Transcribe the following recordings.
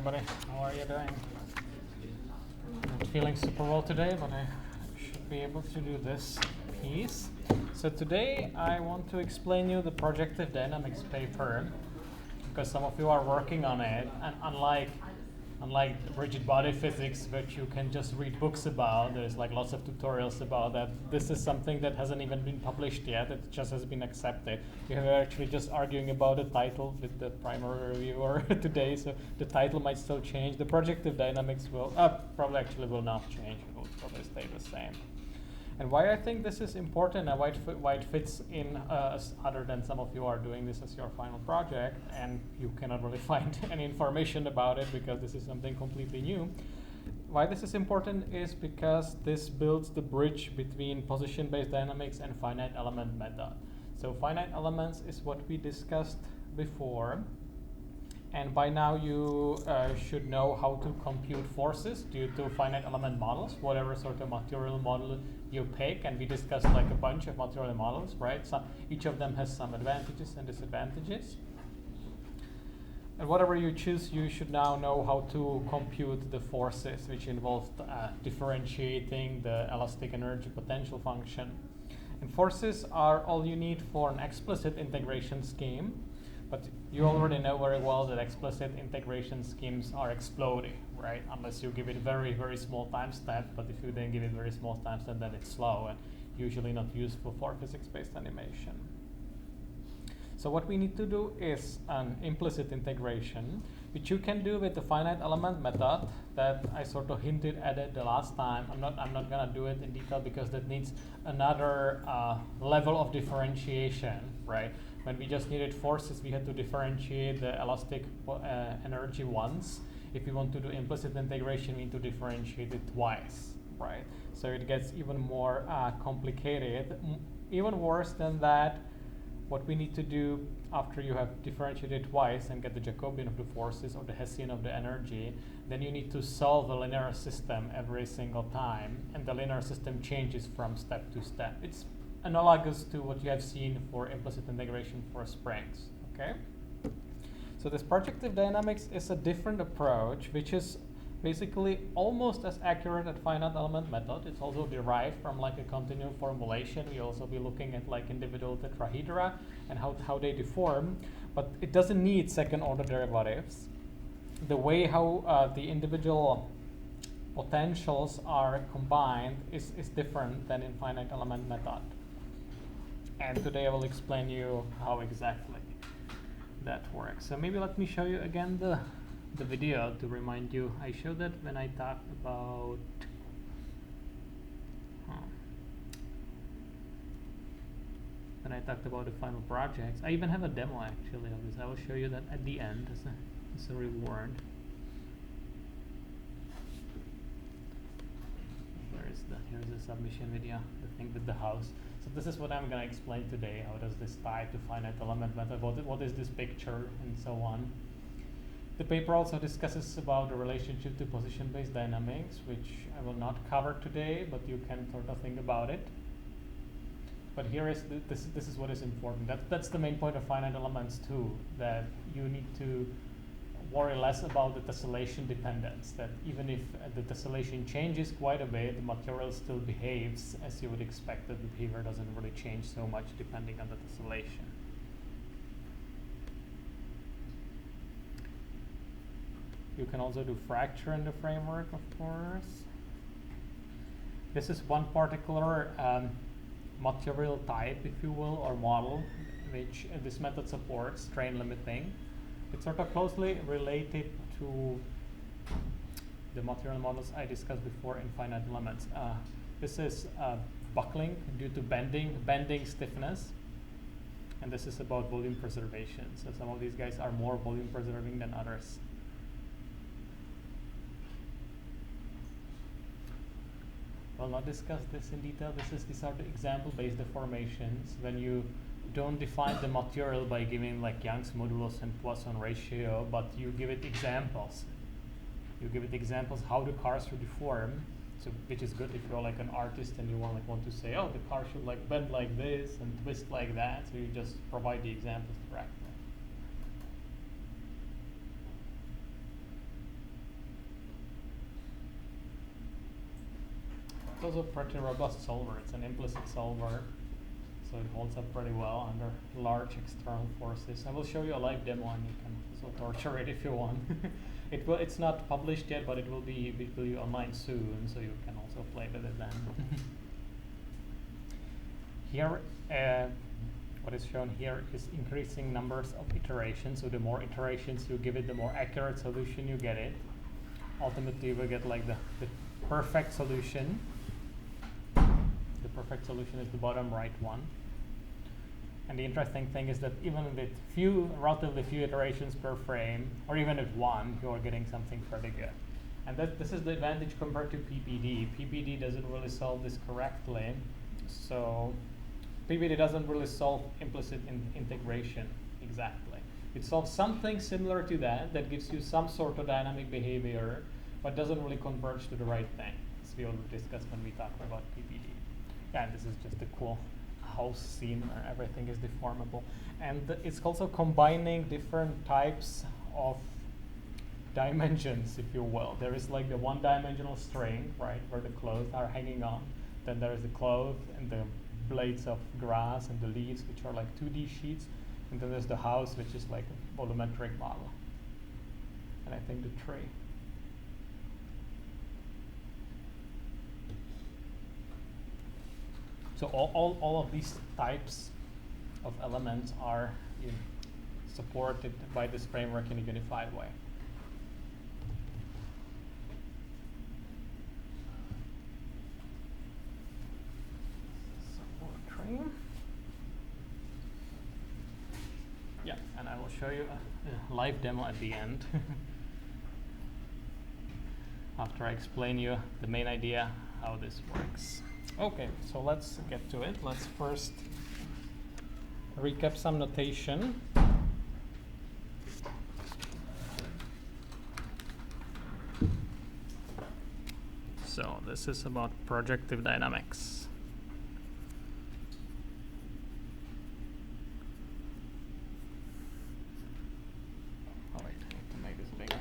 everybody. How are you doing? I'm not feeling super well today, but I should be able to do this piece. So today I want to explain you the Projective Dynamics paper, because some of you are working on it, and unlike rigid body physics, which you can just read books about, there's like lots of tutorials about that. This is something that hasn't even been published yet. It just has been accepted. We are actually just arguing about the title with the primary reviewer today, so the title might still change. The Projective Dynamics will probably actually will not change. It will probably stay the same. And why I think this is important and why it fits in other than some of you are doing this as your final project and you cannot really find any information about it because this is something completely new. Why this is important is because this builds the bridge between position-based dynamics and finite element method. So finite elements is what we discussed before. And by now you should know how to compute forces due to finite element models, whatever sort of material model you pick. And we discussed like a bunch of material models, right? So each of them has some advantages and disadvantages. And whatever you choose, you should now know how to compute the forces, which involve differentiating the elastic energy potential function. And forces are all you need for an explicit integration scheme. But you already know very well that explicit integration schemes are exploding, right? Unless you give it very, very small time step. But if you then give it very small time step, then it's slow and usually not useful for physics-based animation. So what we need to do is an implicit integration, which you can do with the finite element method that I sort of hinted at it the last time. I'm not gonna do it in detail because that needs another level of differentiation, right? When we just needed forces, we had to differentiate the elastic energy once. If we want to do implicit integration, we need to differentiate it twice, right? So it gets even more complicated. Even worse than that, what we need to do after you have differentiated twice and get the Jacobian of the forces or the Hessian of the energy, then you need to solve a linear system every single time, and the linear system changes from step to step. It's analogous to what you have seen for implicit integration for springs, okay? So this projective dynamics is a different approach, which is basically almost as accurate as finite element method. It's also derived from like a continuum formulation. We also be looking at like individual tetrahedra and how they deform, but it doesn't need second order derivatives. The way how the individual potentials are combined is different than in finite element method. And today I will explain you how exactly that works. So maybe let me show you again the video to remind you. I showed that when I talked about the final projects. I even have a demo actually of this. I will show you that at the end as a reward. Here's the submission video, the thing with the house. So this is what I'm going to explain today. How does this tie to finite element method? What is this picture and so on? The paper also discusses about the relationship to position-based dynamics, which I will not cover today, but you can sort of think about it. But here is this is what is important. That's the main point of finite elements too, that you need to worry less about the tessellation dependence, that even if the tessellation changes quite a bit, the material still behaves as you would expect, that the behavior doesn't really change so much depending on the tessellation. You can also do fracture in the framework, of course. This is one particular material type, if you will, or model, which this method supports, strain limiting. It's sort of closely related to the material models I discussed before in finite elements. This is buckling due to bending stiffness, and this is about volume preservation. So some of these guys are more volume preserving than others. We'll not discuss this in detail. These are the example-based deformations when you don't define the material by giving like Young's modulus and Poisson ratio, but you give it examples. You give it examples how the car should deform. So which is good if you're like an artist and you want to say, oh, the car should like bend like this and twist like that. So you just provide the examples directly. It's also a pretty robust solver. It's an implicit solver, so it holds up pretty well under large external forces. I will show you a live demo, and you can also torture it if you want. It's not published yet, but it will be online soon, so you can also play with it then. Here, what is shown here is increasing numbers of iterations. So the more iterations you give it, the more accurate solution you get it. Ultimately, you will get like the perfect solution. The perfect solution is the bottom right one. And the interesting thing is that even with relatively few iterations per frame, or even with one, you are getting something pretty good. And this is the advantage compared to PBD. PBD doesn't really solve this correctly. So PBD doesn't really solve implicit integration exactly. It solves something similar to that gives you some sort of dynamic behavior, but doesn't really converge to the right thing, as we already discussed when we talked about PBD. Yeah, and this is just a cool house scene where everything is deformable. And it's also combining different types of dimensions, if you will. There is like the one-dimensional string, right, where the clothes are hanging on. Then there is the clothes and the blades of grass and the leaves, which are like 2D sheets. And then there's the house, which is like a volumetric model. And I think the tree. So all of these types of elements are supported by this framework in a unified way. Yeah, and I will show you a live demo at the end after I explain you the main idea how this works. Okay, so let's get to it. Let's first recap some notation. So this is about projective dynamics. Oh wait, I need to make this bigger.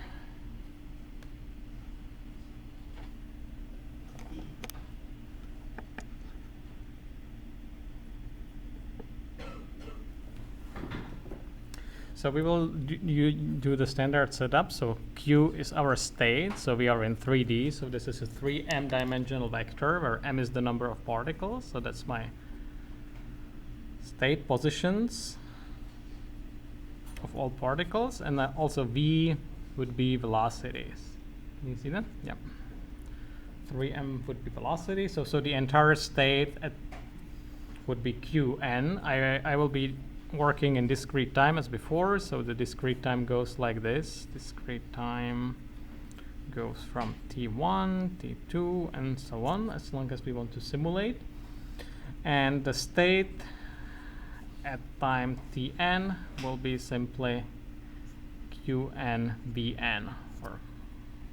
So we will do the standard setup. So Q is our state. So we are in 3D. So this is a 3m dimensional vector where m is the number of particles. So that's my state positions of all particles. And also V would be velocities. Can you see that? Yep. 3m would be velocity. So the entire state would be Qn. I will be working in discrete time as before, so the discrete time goes like this. Discrete time goes from t1, t2, and so on, as long as we want to simulate. And the state at time tn will be simply qn bn, or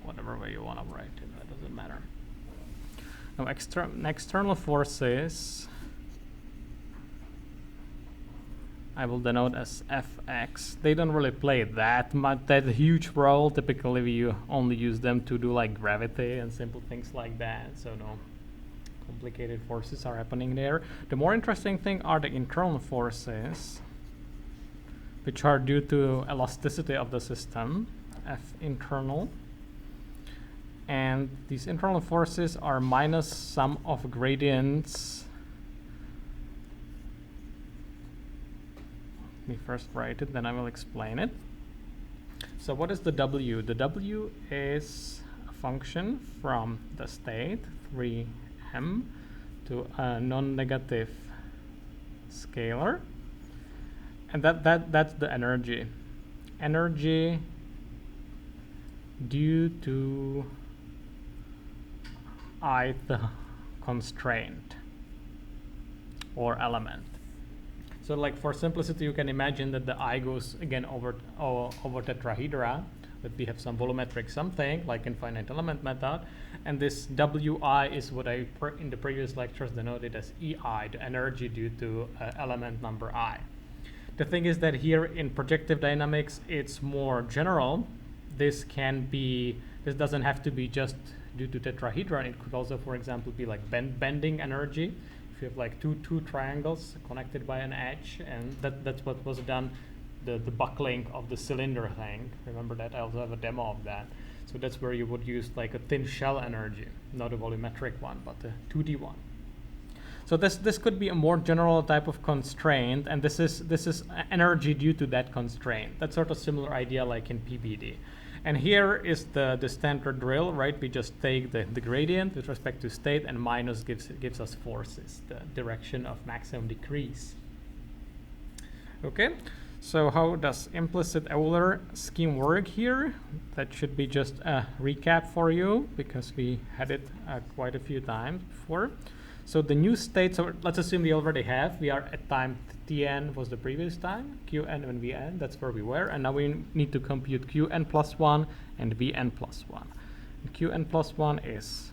whatever way you want to write it, that doesn't matter. Now external forces I will denote as fx. They don't really play that huge role. Typically we only use them to do like gravity and simple things like that, so no complicated forces are happening there. The more interesting thing are the internal forces, which are due to elasticity of the system, F internal. And these internal forces are minus sum of gradients. Let me first write it, then I will explain it. So what is the W? The W is a function from the state 3m to a non-negative scalar, and that's the energy. Energy due to ith constraint or element. So like for simplicity, you can imagine that the I goes again over tetrahedra, that we have some volumetric something like in finite element method, and this Wi is what I in the previous lectures denoted as EI, the energy due to element number I. The thing is that here in projective dynamics it's more general. This doesn't have to be just due to tetrahedron, it could also, for example, be like bending energy. If you have like two triangles connected by an edge, and that's what was done, the buckling of the cylinder thing. Remember that? I also have a demo of that. So that's where you would use like a thin shell energy, not a volumetric one, but a 2D one. So this could be a more general type of constraint, and this is energy due to that constraint. That's sort of similar idea like in PBD. And here is the standard drill, right? We just take the gradient with respect to state, and minus gives us forces, the direction of maximum decrease. Okay, so how does implicit Euler scheme work here? That should be just a recap for you, because we had it quite a few times before. So the new state, so let's assume we already have, we are at time Tn was the previous time, Qn and Vn, that's where we were, and now we need to compute Qn plus 1 and Vn plus 1. And Qn plus 1 is,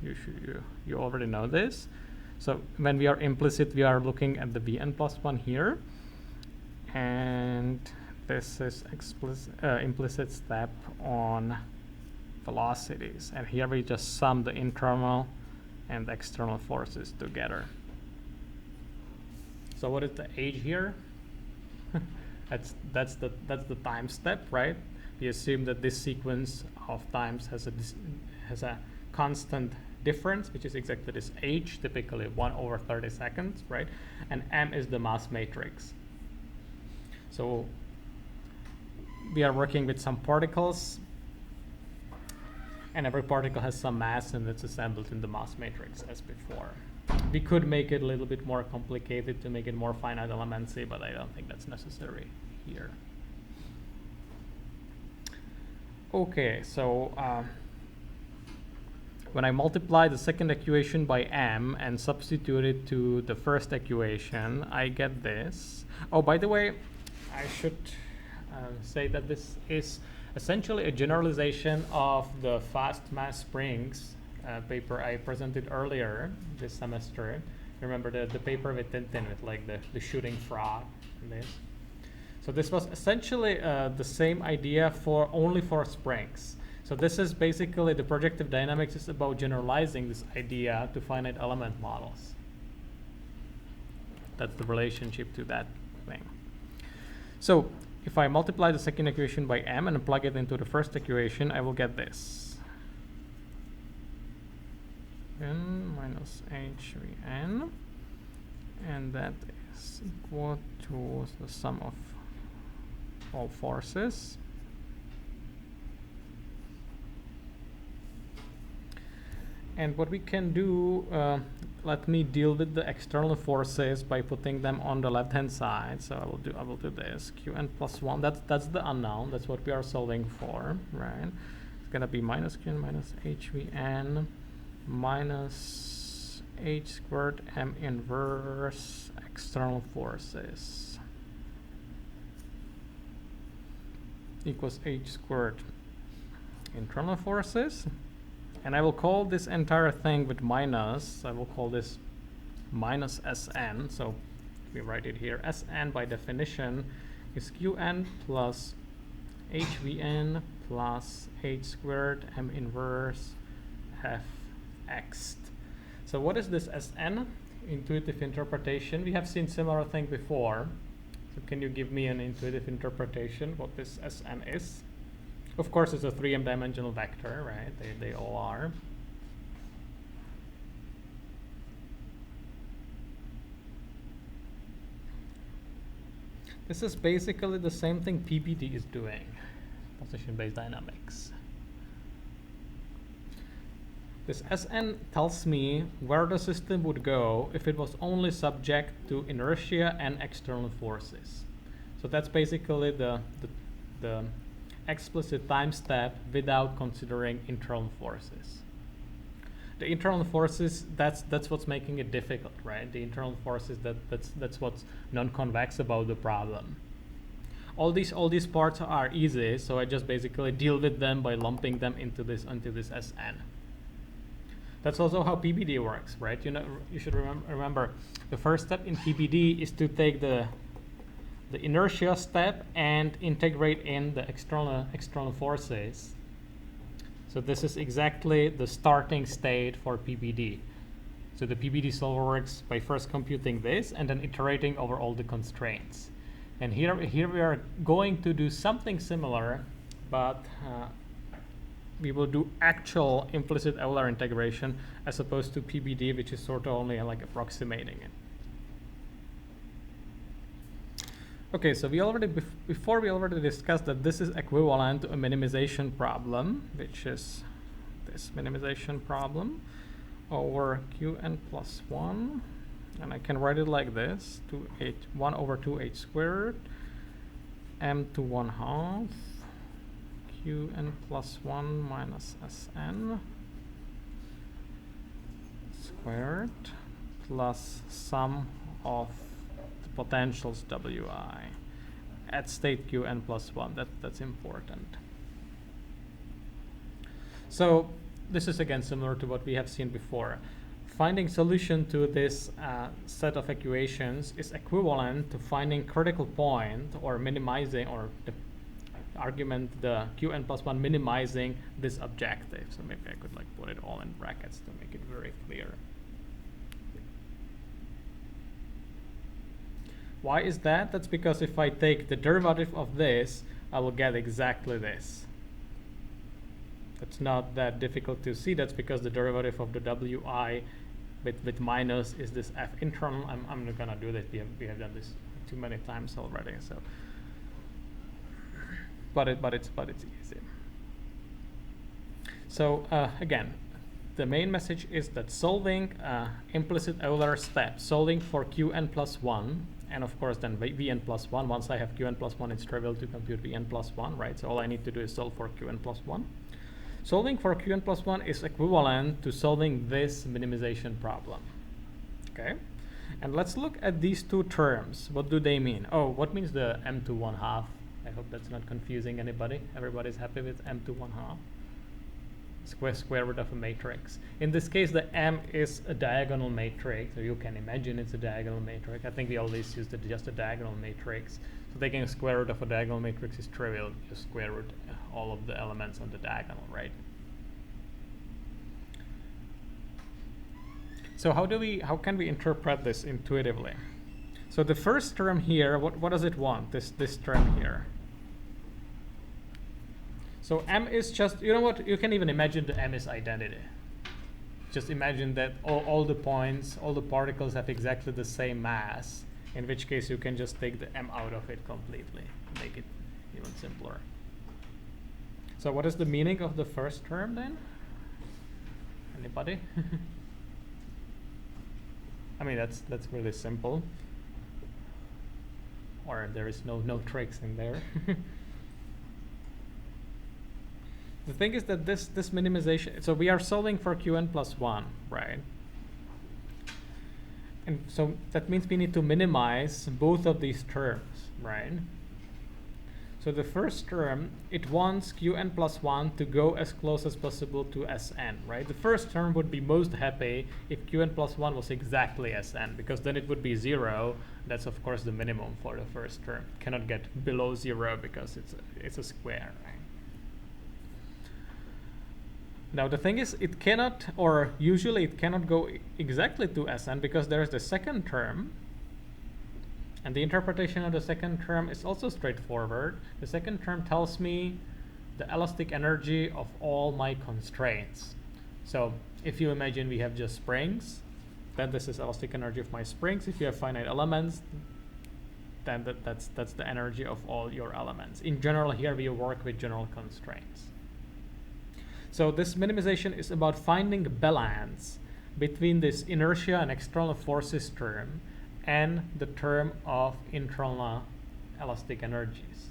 you already know this. So when we are implicit, we are looking at the Vn plus 1 here, and this is implicit step on velocities, and here we just sum the internal and external forces together. So what is the age here? that's the time step, right? We assume that this sequence of times has a constant difference, which is exactly this h, typically 1/30 seconds, right? And m is the mass matrix. So we are working with some particles, and every particle has some mass, and it's assembled in the mass matrix as before. We could make it a little bit more complicated to make it more finite elementsy, but I don't think that's necessary here. Okay, so when I multiply the second equation by m and substitute it to the first equation, I get this. Oh, by the way, I should say that this is essentially a generalization of the fast mass springs paper I presented earlier this semester. Remember the paper with Tintin with like the shooting frog and this. So this was essentially the same idea only for springs. So this is basically the projective dynamics is about generalizing this idea to finite element models. That's the relationship to that thing. So if I multiply the second equation by m and plug it into the first equation, I will get this. N minus HVN, and that is equal to the sum of all forces. And what we can do, let me deal with the external forces by putting them on the left-hand side. So I will do this. Qn plus 1. That's the unknown. That's what we are solving for, right? It's gonna be minus Qn minus HVN minus h squared m inverse external forces equals h squared internal forces. And I will call this entire thing with minus. I will call this minus Sn. So we write it here. Sn by definition is Qn plus HVN plus h squared m inverse Fx. So what is this Sn? Intuitive interpretation. We have seen similar thing before. So can you give me an intuitive interpretation what this Sn is? Of course, it's a 3m dimensional vector, right? They all are. This is basically the same thing PBD is doing, position-based dynamics. This Sn tells me where the system would go if it was only subject to inertia and external forces. So that's basically the explicit time step without considering internal forces. The internal forces, that's what's making it difficult, right? The internal forces, that's what's non-convex about the problem. All these parts are easy, so I just basically deal with them by lumping them into this Sn. That's also how PBD works, right? You know, you should remember the first step in PBD is to take the inertia step and integrate in the external forces. So this is exactly the starting state for PBD. So the PBD solver works by first computing this and then iterating over all the constraints. And here we are going to do something similar, but we will do actual implicit Euler integration as opposed to PBD, which is sort of only like approximating it. Okay, so we already before we already discussed that this is equivalent to a minimization problem, which is this minimization problem over Qn plus 1, and I can write it like this: 1 over 2h squared m to 1/2 Qn plus 1 minus Sn squared plus sum of the potentials Wi at state Qn plus 1. That's important. So this is again similar to what we have seen before. Finding solution to this set of equations is equivalent to finding critical point or minimizing, or the argument the Qn plus 1 minimizing this objective. So maybe I could like put it all in brackets to make it very clear. Why is that? That's because if I take the derivative of this, I will get exactly this. It's not that difficult to see. That's because the derivative of the Wi with minus is this f internal. I'm not gonna do that. We have done this too many times already. So, but it's easy. So again, the main message is that solving implicit Euler step, solving for Qn plus 1, and of course then Vn plus 1. Once I have Qn plus 1, it's trivial to compute Vn plus 1, right? So all I need to do is solve for Qn plus 1. Solving for Qn plus 1 is equivalent to solving this minimization problem. Okay? And let's look at these two terms. What do they mean? Oh, what means the m to 1/2? I hope that's not confusing anybody. Everybody's happy with m to 1/2. Square root of a matrix. In this case, the M is a diagonal matrix, so you can imagine it's a diagonal matrix. I think we always use just a diagonal matrix. So taking a square root of a diagonal matrix is trivial. Just square root all of the elements on the diagonal, right? So how can we interpret this intuitively? So the first term here, what does it want? This term here. So M is just, you know what, you can even imagine the M is identity. Just imagine that all the points, all the particles have exactly the same mass, in which case you can just take the M out of it completely, make it even simpler. So what is the meaning of the first term then? Anybody? I mean, that's really simple. Or there is no tricks in there. The thing is that this minimization, so we are solving for Qn plus 1, right? And so that means we need to minimize both of these terms, right? So the first term, it wants Qn plus 1 to go as close as possible to Sn, right? The first term would be most happy if Qn plus 1 was exactly Sn, because then it would be 0. That's of course the minimum for the first term. It cannot get below 0 because it's a square, right? Now the thing is, it cannot, or usually it cannot go exactly to Sn because there is the second term, and the interpretation of the second term is also straightforward. The second term tells me the elastic energy of all my constraints. So if you imagine we have just springs, then this is elastic energy of my springs. If you have finite elements, then that's the energy of all your elements. In general, here we work with general constraints. So this minimization is about finding balance between this inertia and external forces term and the term of internal elastic energies.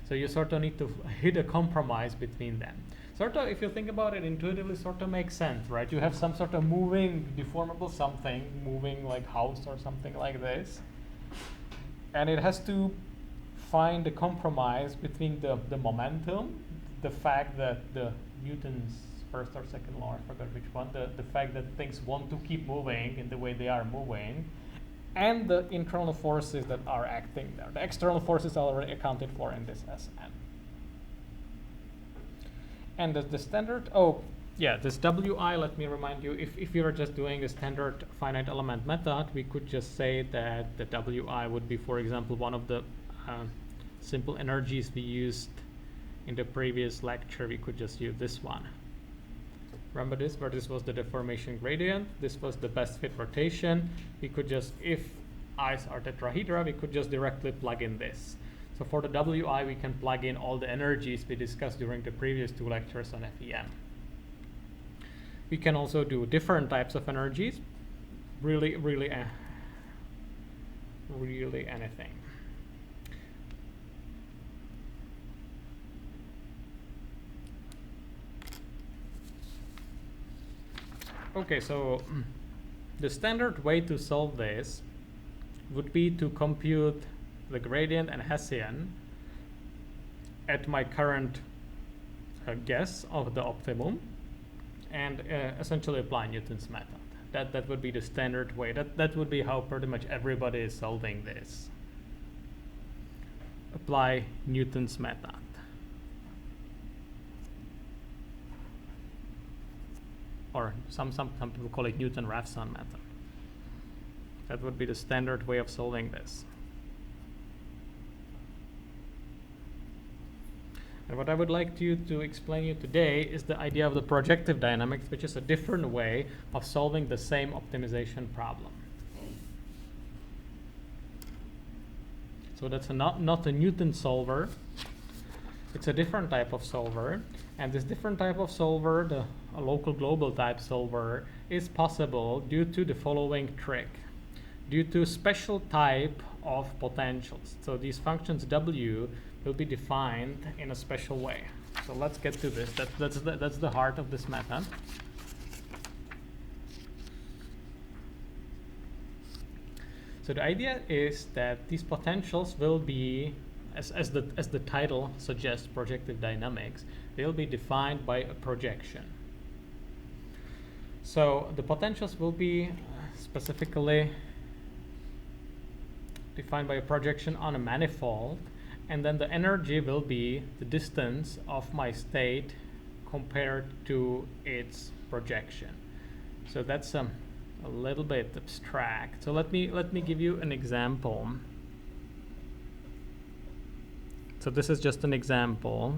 So you sort of need to hit a compromise between them. Sort of, if you think about it intuitively, sort of makes sense, right? You have some sort of moving, deformable something, moving like house or something like this. And it has to find a compromise between the momentum, the fact that the Newton's first or second law, I forgot which one, the fact that things want to keep moving in the way they are moving, and the internal forces that are acting there. The external forces are already accounted for in this Sn. And the standard, oh, yeah, this WI, let me remind you, if you were just doing a standard finite element method, we could just say that the WI would be, for example, one of the simple energies we used in the previous lecture. We could just use this one. Remember this, where this was the deformation gradient, this was the best fit rotation. We could just, if i's are tetrahedra, we could just directly plug in this. So for the WI, we can plug in all the energies we discussed during the previous 2 lectures on FEM. We can also do different types of energies, really anything. Okay, so the standard way to solve this would be to compute the gradient and Hessian at my current guess of the optimum and essentially apply Newton's method. That would be the standard way. That would be how pretty much everybody is solving this. Apply Newton's method. Or some people call it Newton-Raphson method. That would be the standard way of solving this. And what I would like to explain you today is the idea of the projective dynamics, which is a different way of solving the same optimization problem. So that's not a Newton solver. It's a different type of solver. And this different type of solver, a local global type solver, is possible due to the following trick. Due to special type of potentials. So these functions W will be defined in a special way. So let's get to this. That's the heart of this method. So the idea is that these potentials will be, as the title suggests, projective dynamics, they'll be defined by a projection. So the potentials will be specifically defined by a projection on a manifold, and then the energy will be the distance of my state compared to its projection. So that's a little bit abstract. So let me give you an example. So this is just an example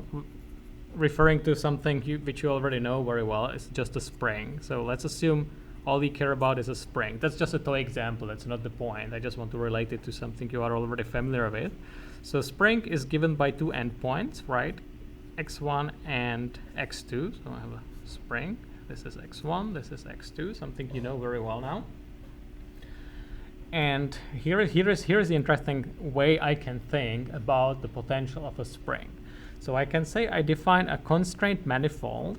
referring to something which you already know very well. It's just a spring. So let's assume all we care about is a spring. That's just a toy example. That's not the point. I just want to relate it to something you are already familiar with. So spring is given by 2 endpoints, right? x1 and x2. So I have a spring. This is x1, this is x2, something you know very well now. And here is the interesting way I can think about the potential of a spring. So I can say I define a constraint manifold,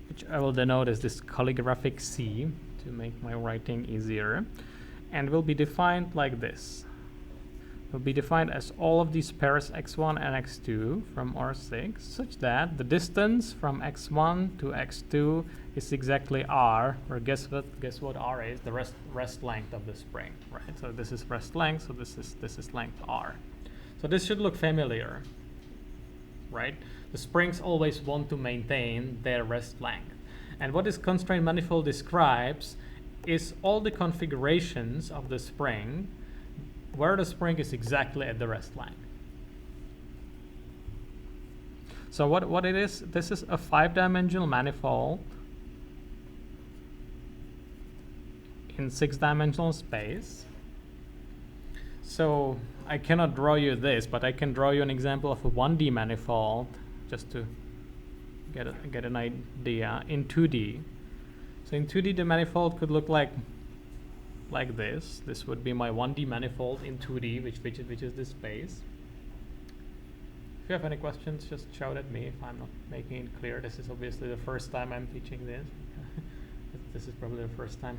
which I will denote as this calligraphic C to make my writing easier, and will be defined like this. Will be defined as all of these pairs x1 and x2 from R6, such that the distance from x1 to x2 is exactly r, or guess what r is? The rest length of the spring, right? So this is rest length, so this is length r. So this should look familiar, right? The springs always want to maintain their rest length. And what this constraint manifold describes is all the configurations of the spring where the spring is exactly at the rest length. So what it is, this is a 5-dimensional manifold in 6-dimensional space. So I cannot draw you this, but I can draw you an example of a 1D manifold just to get an idea in 2D. So in 2D, the manifold could look like this. This would be my 1D manifold in 2D, which is this space. If you have any questions, just shout at me if I'm not making it clear. This is obviously the first time I'm teaching this. This is probably the first time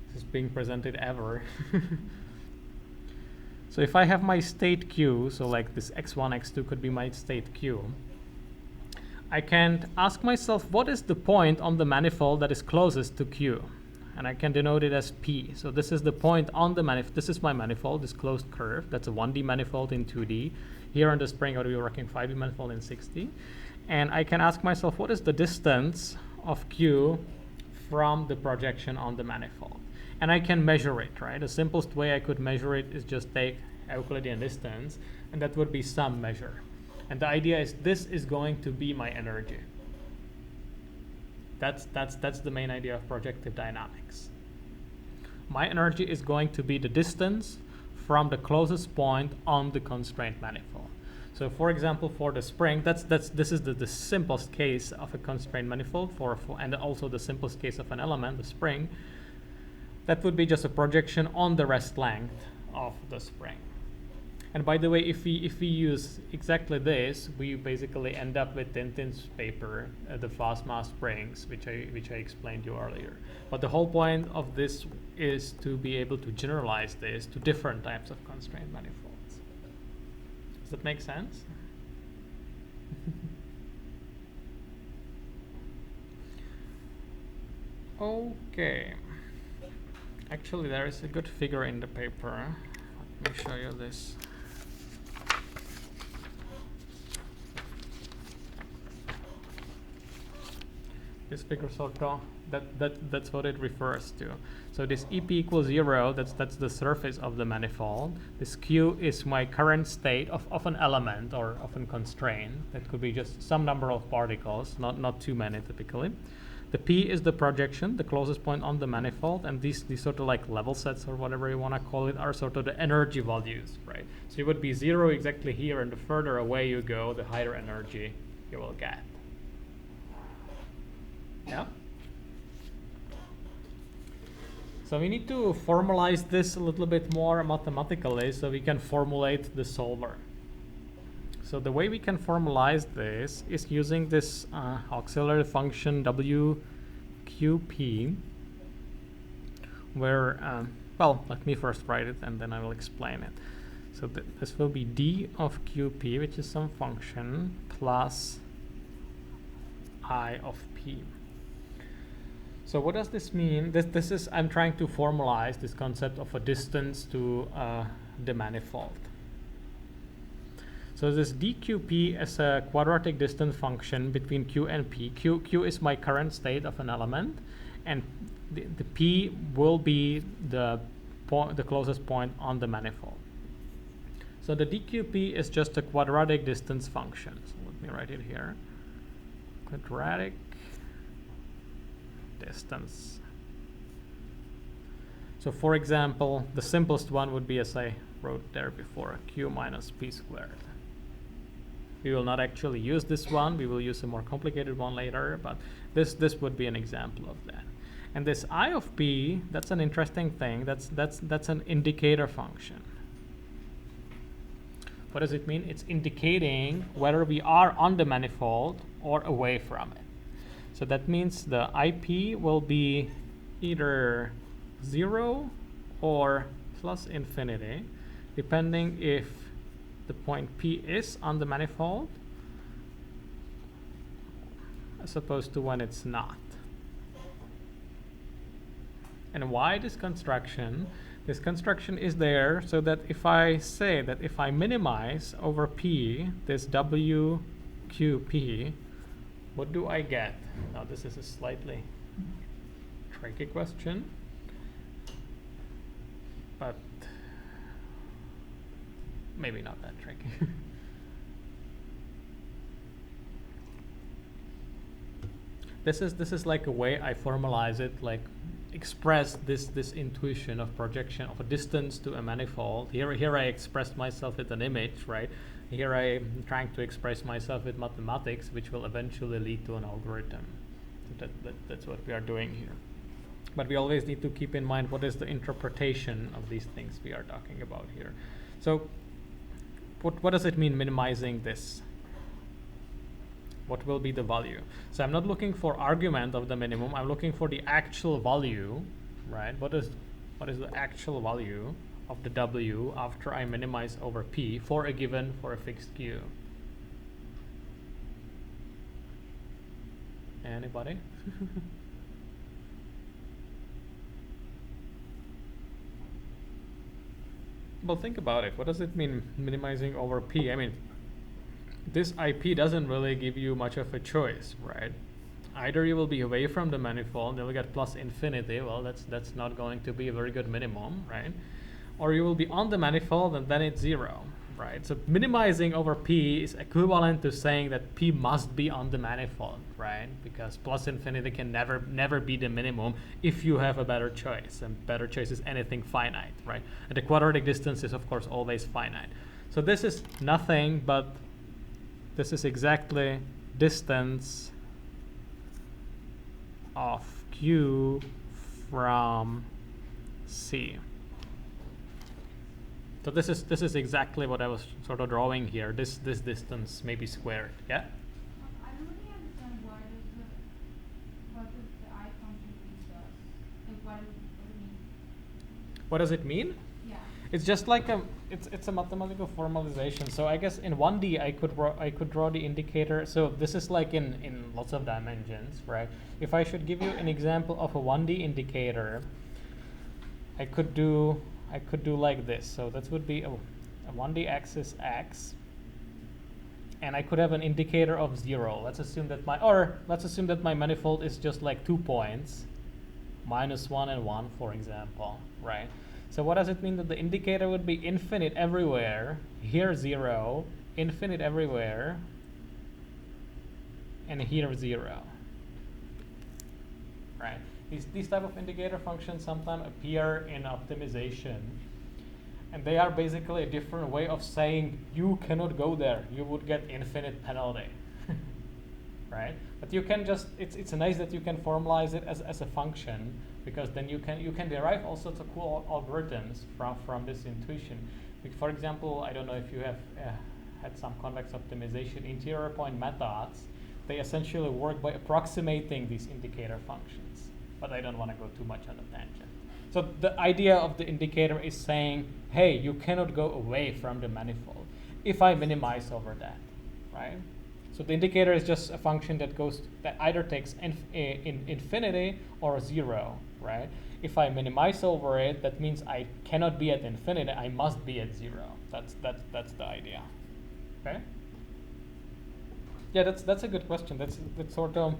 this is being presented ever. So if I have my state Q, so like this x1, x2 could be my state Q, I can ask myself, what is the point on the manifold that is closest to Q? and I can denote it as P. So this is the point on the manifold. This is my manifold, this closed curve. That's a 1D manifold in 2D. Here on the spring, I would be working 5D manifold in 6D. And I can ask myself, what is the distance of Q from the projection on the manifold? And I can measure it, right? The simplest way I could measure it is just take Euclidean distance, and that would be some measure. And the idea is this is going to be my energy. That's the main idea of projective dynamics. My energy is going to be the distance from the closest point on the constraint manifold. So for example, for the spring, this is the simplest case of a constraint manifold and also the simplest case of an element, the spring. That would be just a projection on the rest length of the spring. And by the way, if we use exactly this, we basically end up with Tintin's paper, the fast mass springs, which I explained to you earlier. But the whole point of this is to be able to generalize this to different types of constraint manifolds. Does that make sense? Okay. Actually, there is a good figure in the paper. Let me show you this. This figure sort of that's what it refers to. So this EP equals 0, that's the surface of the manifold. This Q is my current state of an element or of a constraint. That could be just some number of particles, not too many typically. The P is the projection, the closest point on the manifold, and these sort of like level sets or whatever you want to call it are sort of the energy values, right? So it would be 0 exactly here, and the further away you go, the higher energy you will get. Yeah. So we need to formalize this a little bit more mathematically so we can formulate the solver. So the way we can formalize this is using this auxiliary function WQP, where, well, let me first write it and then I will explain it. So this will be d of QP, which is some function, plus I of P. So what does this mean? This is, I'm trying to formalize this concept of a distance to the manifold. So this dQp is a quadratic distance function between Q and P. Q is my current state of an element, and the P will be the closest point on the manifold. So the dQp is just a quadratic distance function. So let me write it here. Quadratic distance. So for example, the simplest one would be, as I wrote there before, Q minus P squared. We will not actually use this one. We will use a more complicated one later, but this would be an example of that. And this I of P, that's an interesting thing. That's an indicator function. What does it mean? It's indicating whether we are on the manifold or away from it. So that means the IP will be either 0 or plus infinity, depending if the point P is on the manifold as opposed to when it's not. And why this construction? This construction is there so that if I say that if I minimize over P, this WQP, what do I get? Now this is a slightly tricky question, but maybe not that tricky. This is like a way I formalize it, like express this intuition of projection of a distance to a manifold. Here I expressed myself with an image, right? Here I'm trying to express myself with mathematics, which will eventually lead to an algorithm. So that's what we are doing here. But we always need to keep in mind what is the interpretation of these things we are talking about here. So what does it mean minimizing this? What will be the value? So I'm not looking for argument of the minimum. I'm looking for the actual value, right? What is the actual value of the W after I minimize over P for a fixed Q? Anybody? well, think about it. What does it mean, minimizing over P? I mean, this IP doesn't really give you much of a choice, right? Either you will be away from the manifold, then we get plus infinity. Well, that's not going to be a very good minimum, right? Or you will be on the manifold and then it's 0, right? So minimizing over P is equivalent to saying that P must be on the manifold, right? Because plus infinity can never be the minimum if you have a better choice, and better choice is anything finite, right? And the quadratic distance is of course always finite. So this is nothing but this is exactly distance of Q from C. So this is exactly what I was sort of drawing here. This distance may be squared. Yeah. I don't really understand what does the I function teach us? Like what does it mean? What does it mean? Yeah. It's just like it's a mathematical formalization. So I guess in 1D I could draw the indicator. So this is like in lots of dimensions, right? If I should give you an example of a 1D indicator, I could do like this. So that would be a 1D axis x, and I could have an indicator of 0. Let's assume that my manifold is just like 2 points, -1 and 1, for example, right? So what does it mean that the indicator would be infinite everywhere, here 0, infinite everywhere, and here 0, right? These type of indicator functions sometimes appear in optimization, and they are basically a different way of saying you cannot go there. You would get infinite penalty, right? But you can just it's nice that you can formalize it as a function, because then you can derive all sorts of cool algorithms from this intuition. Like for example, I don't know if you have had some convex optimization interior point methods. They essentially work by approximating these indicator functions. But I don't want to go too much on a tangent. So the idea of the indicator is saying, hey, you cannot go away from the manifold if I minimize over that, right? So the indicator is just a function that either takes infinity or 0, right? If I minimize over it, that means I cannot be at infinity. I must be at 0. That's the idea. Okay. Yeah, that's a good question. That's sort of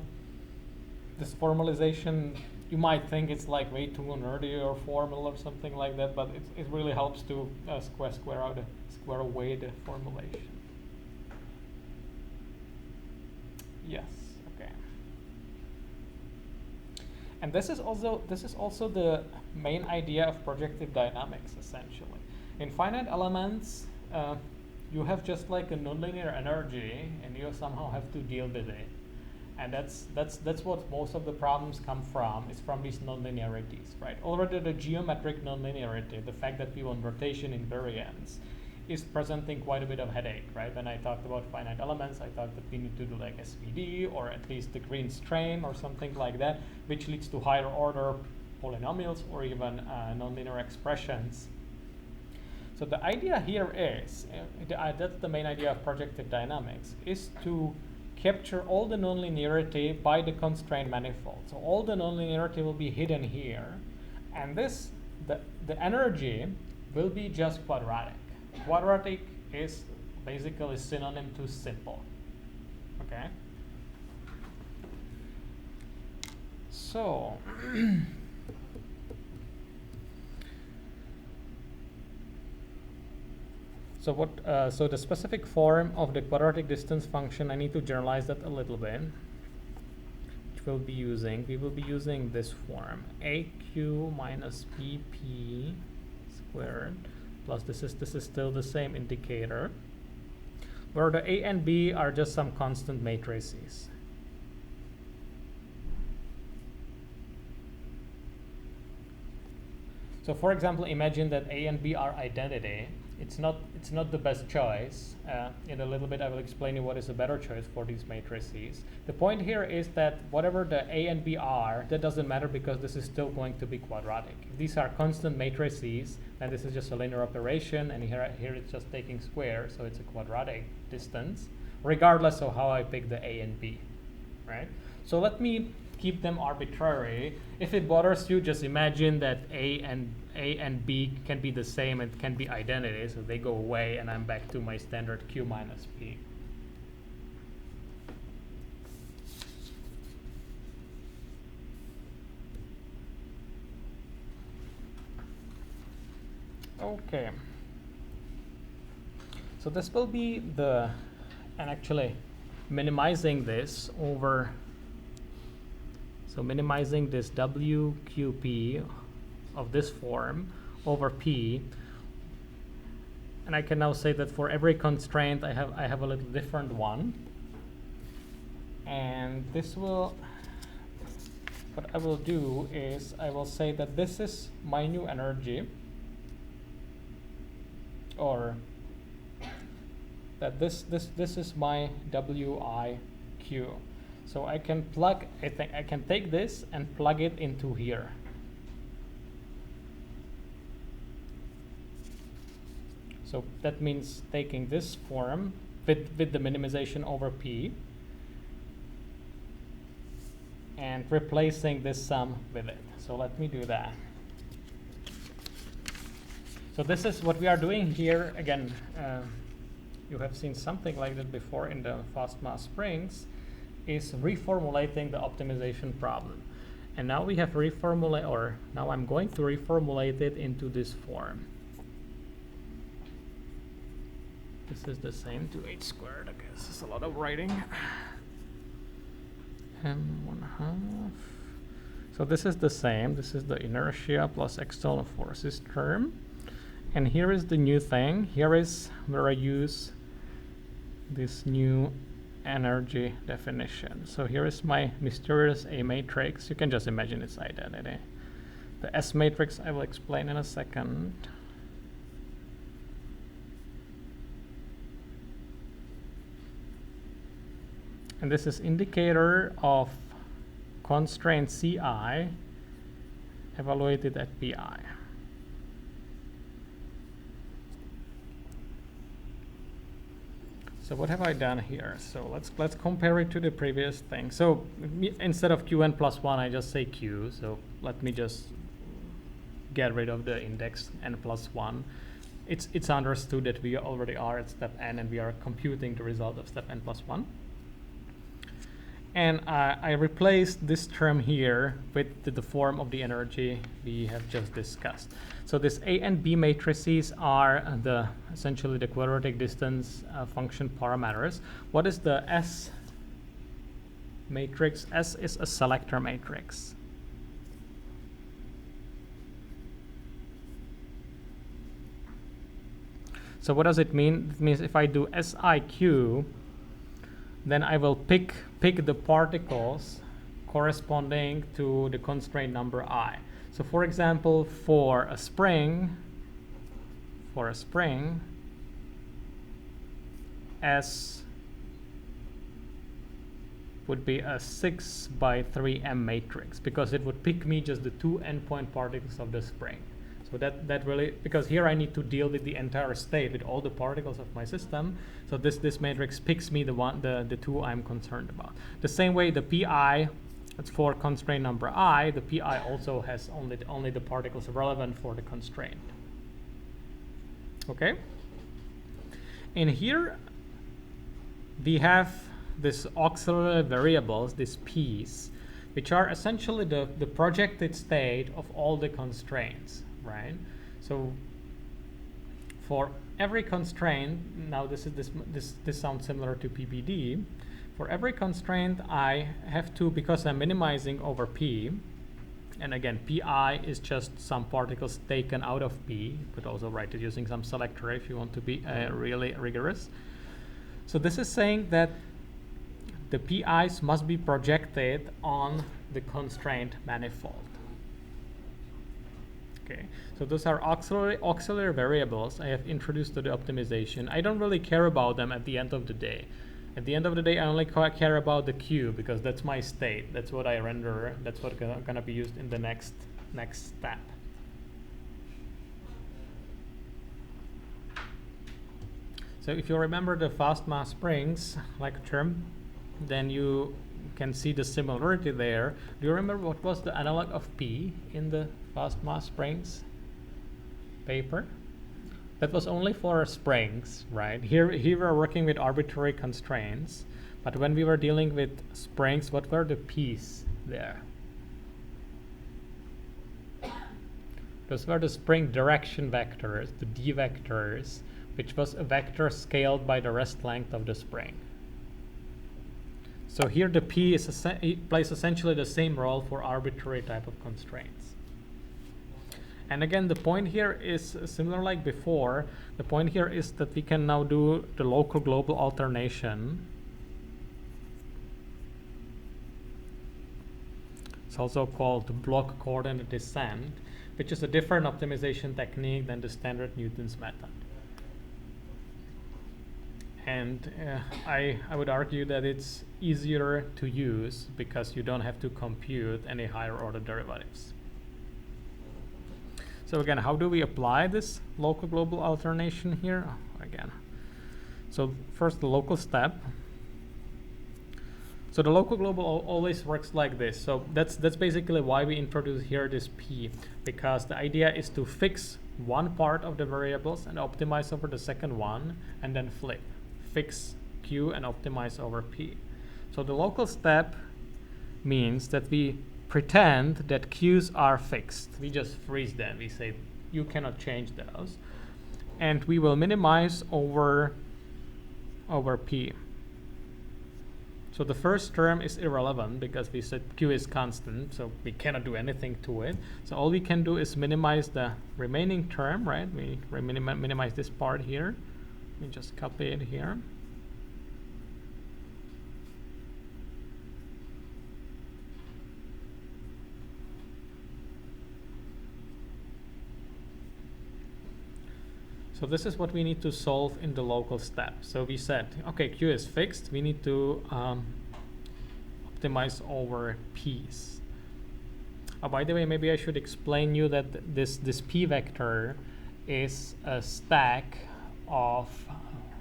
this formalization. You might think it's like way too nerdy or formal or something like that, but it really helps to square away the formulation. Yes. Okay. And this is also the main idea of projective dynamics, essentially. In finite elements, you have just like a nonlinear energy, and you somehow have to deal with it. And that's what most of the problems come from, is from these nonlinearities, right? Already the geometric nonlinearity, the fact that we want rotation invariance, is presenting quite a bit of headache, right? When I talked about finite elements, I thought that we need to do like SVD, or at least the green strain or something like that, which leads to higher order polynomials or even nonlinear expressions. So the idea here is, that's the main idea of projective dynamics, is to capture all the nonlinearity by the constraint manifold. So all the nonlinearity will be hidden here, and the energy will be just quadratic. Quadratic is basically synonym to simple. Okay. So so the specific form of the quadratic distance function, I need to generalize that a little bit. Which we will be using this form, AQ minus BP squared plus this is still the same indicator, where the A and B are just some constant matrices. So for example, imagine that A and B are identity. It's not the best choice. In a little bit I will explain you what is a better choice for these matrices. The point here is that whatever the A and B are, that doesn't matter, because this is still going to be quadratic. If these are constant matrices, then this is just a linear operation, and here it's just taking squares, so it's a quadratic distance, regardless of how I pick the A and B, right? So let me keep them arbitrary. If it bothers you, just imagine that A and B can be the same and can be identity, so they go away, and I'm back to my standard Q minus P. Okay. So this will be and actually minimizing this over, so minimizing this WQP of this form over P, and I can now say that for every constraint I have a little different one, and this will, what I will do is I will say that this is my new energy, or that this is my WIQ. So I can I can take this and plug it into here. So that means taking this form with the minimization over P and replacing this sum with it. So let me do that. So this is what we are doing here. Again, you have seen something like that before in the fast mass springs, is reformulating the optimization problem. And now we have now I'm going to reformulate it into this form. This is the same to h squared, I guess. It's a lot of writing. M1/2. So this is the same. This is the inertia plus external forces term. And here is the new thing. Here is where I use this new energy definition. So here is my mysterious A matrix. You can just imagine its identity. The S matrix I will explain in a second. And this is indicator of constraint CI evaluated at PI. So what have I done here? So let's compare it to the previous thing. So instead of Qn plus 1, I just say Q. So let me just get rid of the index n plus 1. It's understood that we already are at step n and we are computing the result of step n plus 1. And I replaced this term here with the form of the energy we have just discussed. So this A and B matrices are essentially the quadratic distance function parameters. What is the S matrix? S is a selector matrix. So what does it mean? It means if I do SIQ, then I will pick the particles corresponding to the constraint number I. So for example, for a spring, S would be a 6×3m matrix because it would pick me just the two endpoint particles of the spring. So that really, because here I need to deal with the entire state, with all the particles of my system. So this matrix picks me the two I'm concerned about. The same way the PI, that's for constraint number I, the PI also has only the particles relevant for the constraint. Okay? And here we have this auxiliary variables, these P's, which are essentially the projected state of all the constraints. Right. So for every constraint, now this sounds similar to PBD. For every constraint, I have to, because I'm minimizing over P, and again, PI is just some particles taken out of P. You could also write it using some selector if you want to be really rigorous. So this is saying that the PIs must be projected on the constraint manifold. Okay, so those are auxiliary variables I have introduced to the optimization. I don't really care about them at the end of the day. At the end of the day, I only care about the Q because that's my state. That's what I render. That's what's gonna be used in the next step. So if you remember the fast mass springs lecture, then you can see the similarity there. Do you remember what was the analog of P in the fast mass springs paper? That was only for springs, right? Here we're working with arbitrary constraints, but when we were dealing with springs, what were the P's there? Those were the spring direction vectors, the D vectors, which was a vector scaled by the rest length of the spring. So here the P plays essentially the same role for arbitrary type of constraints. And again, the point here is similar like before. The point here is that we can now do the local global alternation. It's also called the block coordinate descent, which is a different optimization technique than the standard Newton's method. And I would argue that it's easier to use because you don't have to compute any higher order derivatives. So again, how do we apply this local global alternation here? Again, so first the local step. So the local global always works like this. So that's basically why we introduce here this P, because the idea is to fix one part of the variables and optimize over the second one, and then flip. Fix Q and optimize over P. So the local step means that we pretend that Q's are fixed. We just freeze them. We say you cannot change those. And we will minimize over P. So the first term is irrelevant because we said Q is constant, so we cannot do anything to it. So all we can do is minimize the remaining term, right? We minimize this part here. We just copy it here. So this is what we need to solve in the local step. So we said, okay, Q is fixed. We need to optimize over P's. By the way, maybe I should explain you that this P vector is a stack of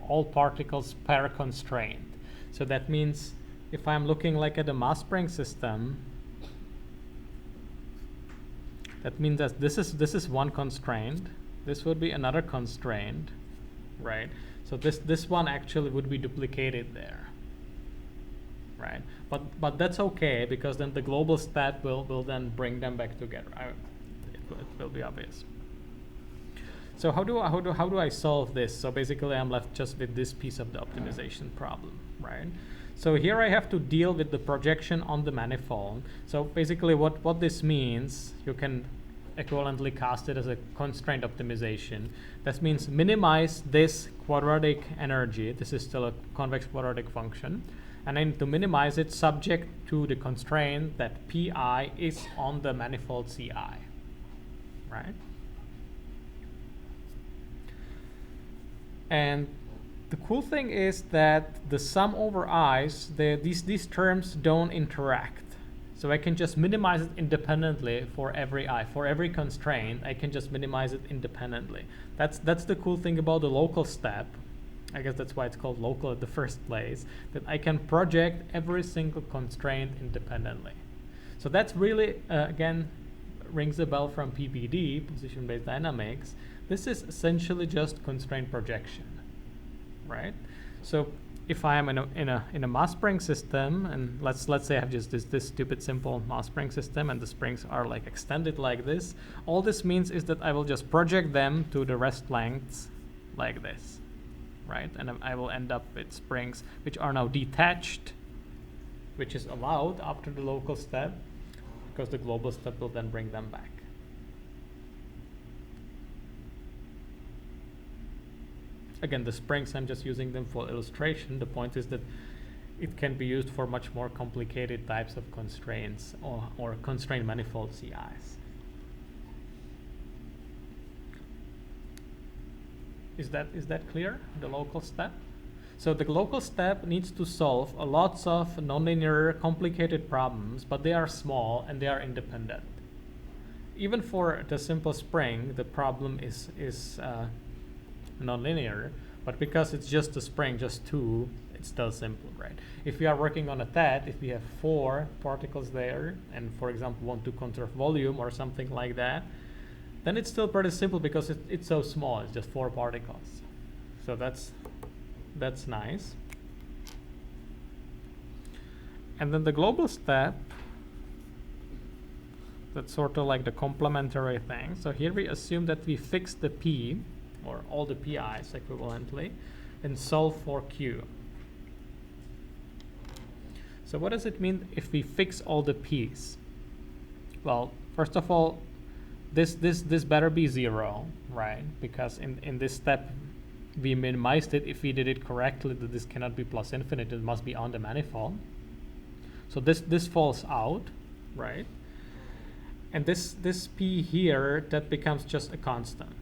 all particles per constraint. So that means if I'm looking like at a mass spring system, that means that this is one constraint. This would be another constraint, right? So this one actually would be duplicated there, right? But that's okay because then the global step will then bring them back together. It will be obvious. So how do I solve this? So basically I'm left just with this piece of the optimization problem, right? So here I have to deal with the projection on the manifold. So basically what this means, you can equivalently cast it as a constraint optimization. That means minimize this quadratic energy. This is still a convex quadratic function. And then to minimize it subject to the constraint that Pi is on the manifold Ci, right? And the cool thing is that the sum over i's, these terms don't interact. So I can just minimize it independently for every I. For every constraint, I can just minimize it independently. That's the cool thing about the local step. I guess that's why it's called local at the first place, that I can project every single constraint independently. So that's really, again, rings a bell from PBD, position-based dynamics. This is essentially just constraint projection, right? So if I am in a mass spring system, and let's say I have just this stupid simple mass spring system, and the springs are like extended like this, all this means is that I will just project them to the rest lengths like this, right? And I will end up with springs which are now detached, which is allowed after the local step, because the global step will then bring them back. Again, the springs, I'm just using them for illustration. The point is that it can be used for much more complicated types of constraints or constraint manifold CIs. Is that clear, the local step? So the local step needs to solve lots of nonlinear complicated problems, but they are small and they are independent. Even for the simple spring, the problem is nonlinear, but because it's just a spring, just two, it's still simple, right? If we are working on a TET, if we have 4 particles there, and for example want to conserve volume or something like that, then it's still pretty simple because it's so small. It's just 4 particles. So that's nice. And then the global step, that's sort of like the complementary thing. So here we assume that we fix the P, or all the PIs equivalently, and solve for Q. So what does it mean if we fix all the P's? Well, first of all, this better be 0, right? Because in this step we minimized it. If we did it correctly, that this cannot be plus infinite, it must be on the manifold. So this falls out, right? And this P here, that becomes just a constant.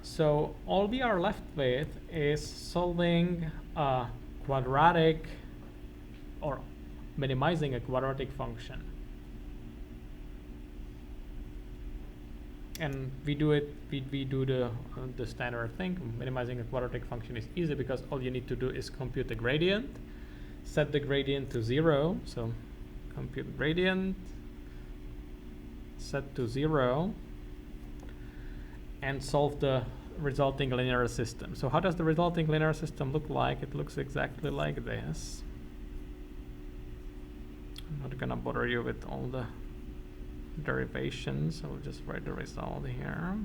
So all we are left with is solving a quadratic, or minimizing a quadratic function. And we do the standard thing. Minimizing a quadratic function is easy because all you need to do is compute the gradient, set the gradient to 0. So compute gradient, set to 0, and solve the resulting linear system. So how does the resulting linear system look like? It looks exactly like this. I'm not gonna bother you with all the derivations. I'll just write the result here.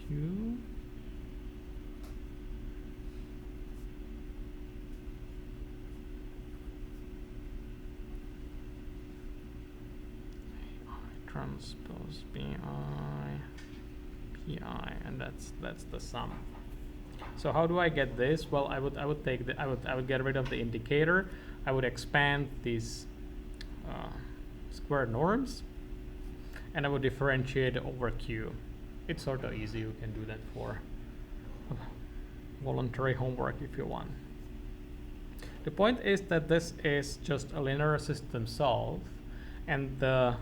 Q transpose BI PI, and that's the sum. So how do I get this? Well, I would get rid of the indicator. I would expand these square norms, and I would differentiate over Q. It's sort of easy. You can do that for voluntary homework if you want. The point is that this is just a linear system solve, and the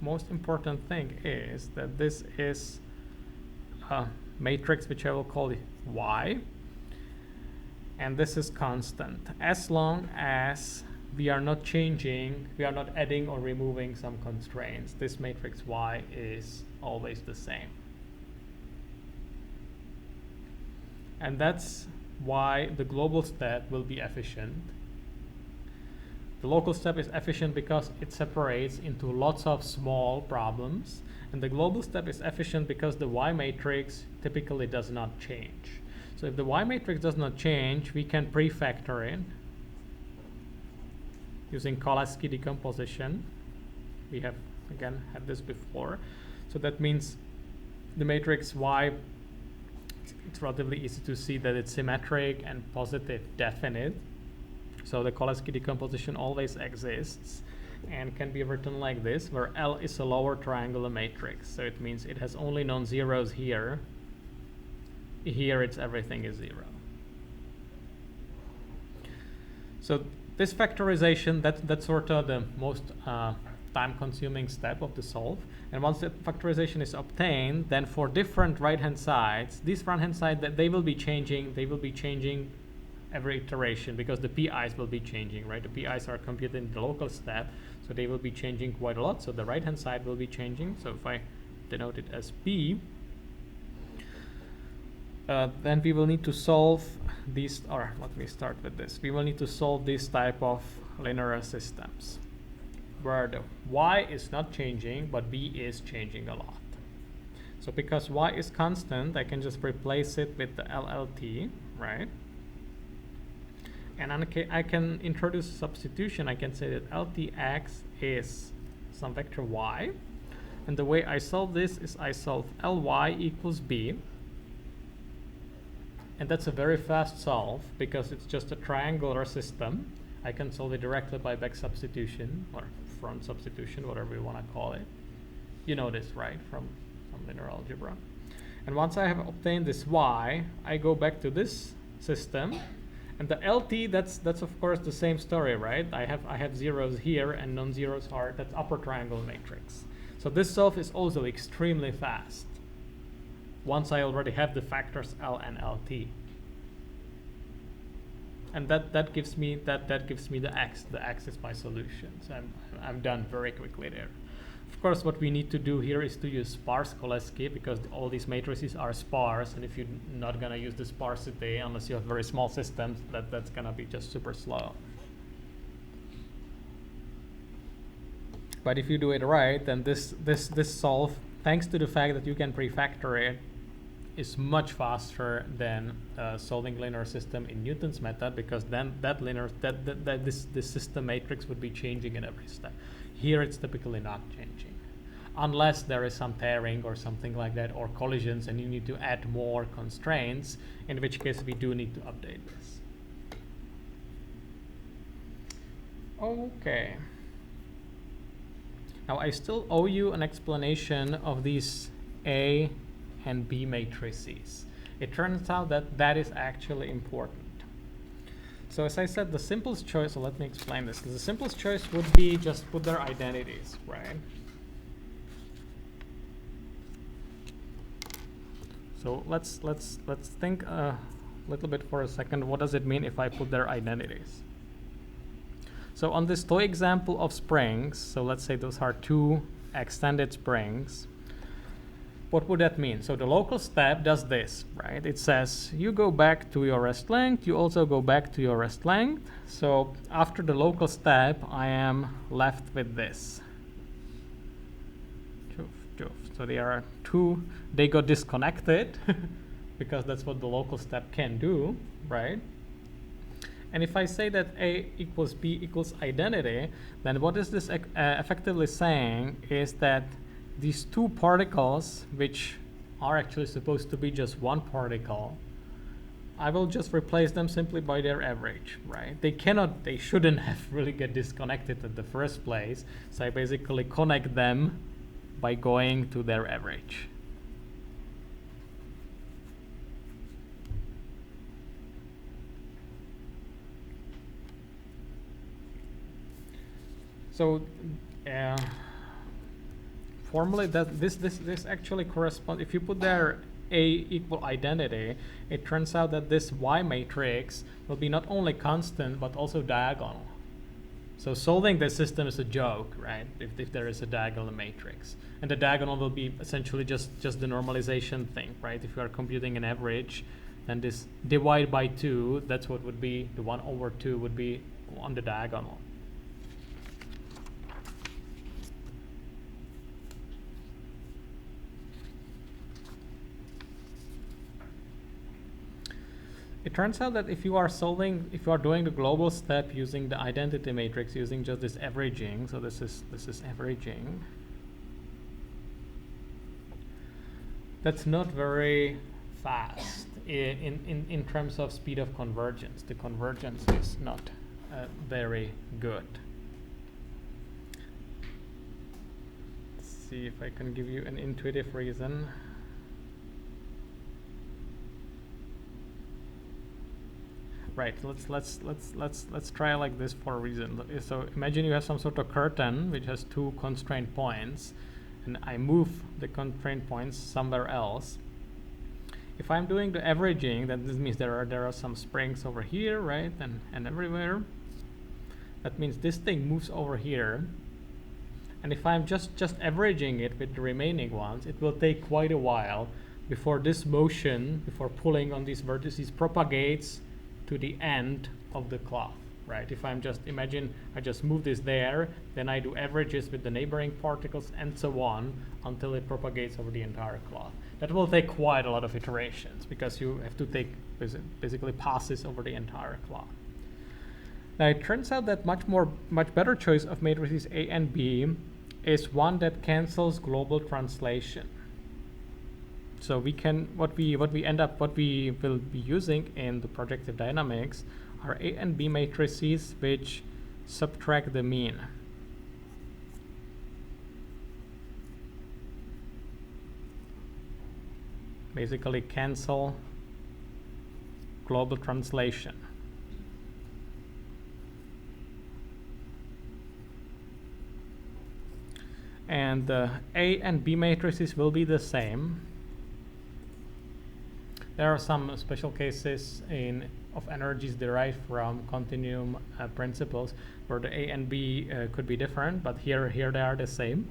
most important thing is that this is a matrix which I will call Y, and this is constant as long as we are not changing, we are not adding or removing some constraints. This matrix Y is always the same, and that's why the global step will be efficient. The local step is efficient because it separates into lots of small problems, and the global step is efficient because the Y matrix typically does not change. So if the Y matrix does not change, we can prefactor it using Cholesky decomposition. We have again had this before. So that means the matrix Y, it's relatively easy to see that it's symmetric and positive definite. So the Cholesky decomposition always exists and can be written like this, where L is a lower triangular matrix. So it means it has only non-zeros here. Here it's everything is 0. So this factorization, that's sort of the most time-consuming step of the solve. And once the factorization is obtained, then for different right-hand sides, this right-hand side, that they will be changing every iteration because the PIs will be changing, right? The PIs are computed in the local step, so they will be changing quite a lot. So the right-hand side will be changing. So if I denote it as P, then we will need to solve these, or let me start with this. We will need to solve this type of linear systems where the Y is not changing, but B is changing a lot. So because Y is constant, I can just replace it with the LLT, right? And I can introduce substitution. I can say that LTX is some vector Y. And the way I solve this is I solve Ly equals B. And that's a very fast solve because it's just a triangular system. I can solve it directly by back substitution or front substitution, whatever you want to call it. You know this, right, from linear algebra. And once I have obtained this Y, I go back to this system. And the LT, that's of course the same story, right? I have zeros here and non-zeros are, that's upper triangle matrix. So this solve is also extremely fast once I already have the factors L and LT. And that gives me the x. The x is my solution. So I'm done very quickly there. Of course, what we need to do here is to use sparse Koleski, because all these matrices are sparse, and if you're not gonna use the sparsity unless you have very small systems, that's gonna be just super slow. But if you do it right, then this solve, thanks to the fact that you can prefactor it, is much faster than solving linear system in Newton's method, because then this system matrix would be changing in every step. Here it's typically not changing, unless there is some tearing or something like that, or collisions, and you need to add more constraints, in which case we do need to update this. Okay. Now I still owe you an explanation of these A and B matrices. It turns out that that is actually important. So as I said, the simplest choice, so let me explain this. The simplest choice would be just put their identities, right? So let's think a little bit for a second. What does it mean if I put their identities? So on this toy example of springs, so let's say those are two extended springs. What would that mean? So the local step does this, right? It says you go back to your rest length, you also go back to your rest length. So after the local step, I am left with this. So there are two, they got disconnected because that's what the local step can do, right? And if I say that A equals B equals identity, then what is this effectively saying is that these two particles, which are actually supposed to be just one particle, I will just replace them simply by their average, right? They shouldn't have really get disconnected in the first place. So I basically connect them by going to their average. So formally, that this actually corresponds. If you put there A equal identity, it turns out that this Y matrix will be not only constant but also diagonal. So solving this system is a joke, right? If there is a diagonal matrix, and the diagonal will be essentially just the normalization thing, right? If you are computing an average, then this divide by 2, that's what would be the 1/2 would be on the diagonal. It turns out that if you are doing the global step using the identity matrix, using just this averaging, so this is averaging, that's not very fast in terms of speed of convergence. The convergence is not very good. Let's see if I can give you an intuitive reason. Right, let's try like this for a reason. So imagine you have some sort of curtain which has two constraint points, and I move the constraint points somewhere else. If I'm doing the averaging, then this means there are some springs over here, right, and everywhere. That means this thing moves over here, and if I'm just averaging it with the remaining ones, it will take quite a while before this motion, before pulling on these vertices, propagates to the end of the cloth, right? If I'm just, imagine I just move this there, then I do averages with the neighboring particles and so on until it propagates over the entire cloth. That will take quite a lot of iterations because you have to take basically passes over the entire cloth. Now it turns out that much better choice of matrices A and B is one that cancels global translation. So we can, what we will be using in the projective dynamics are A and B matrices which subtract the mean. Basically cancel global translation. and the A and B matrices will be the same. There are some special cases of energies derived from continuum principles where the A and B could be different, but here they are the same.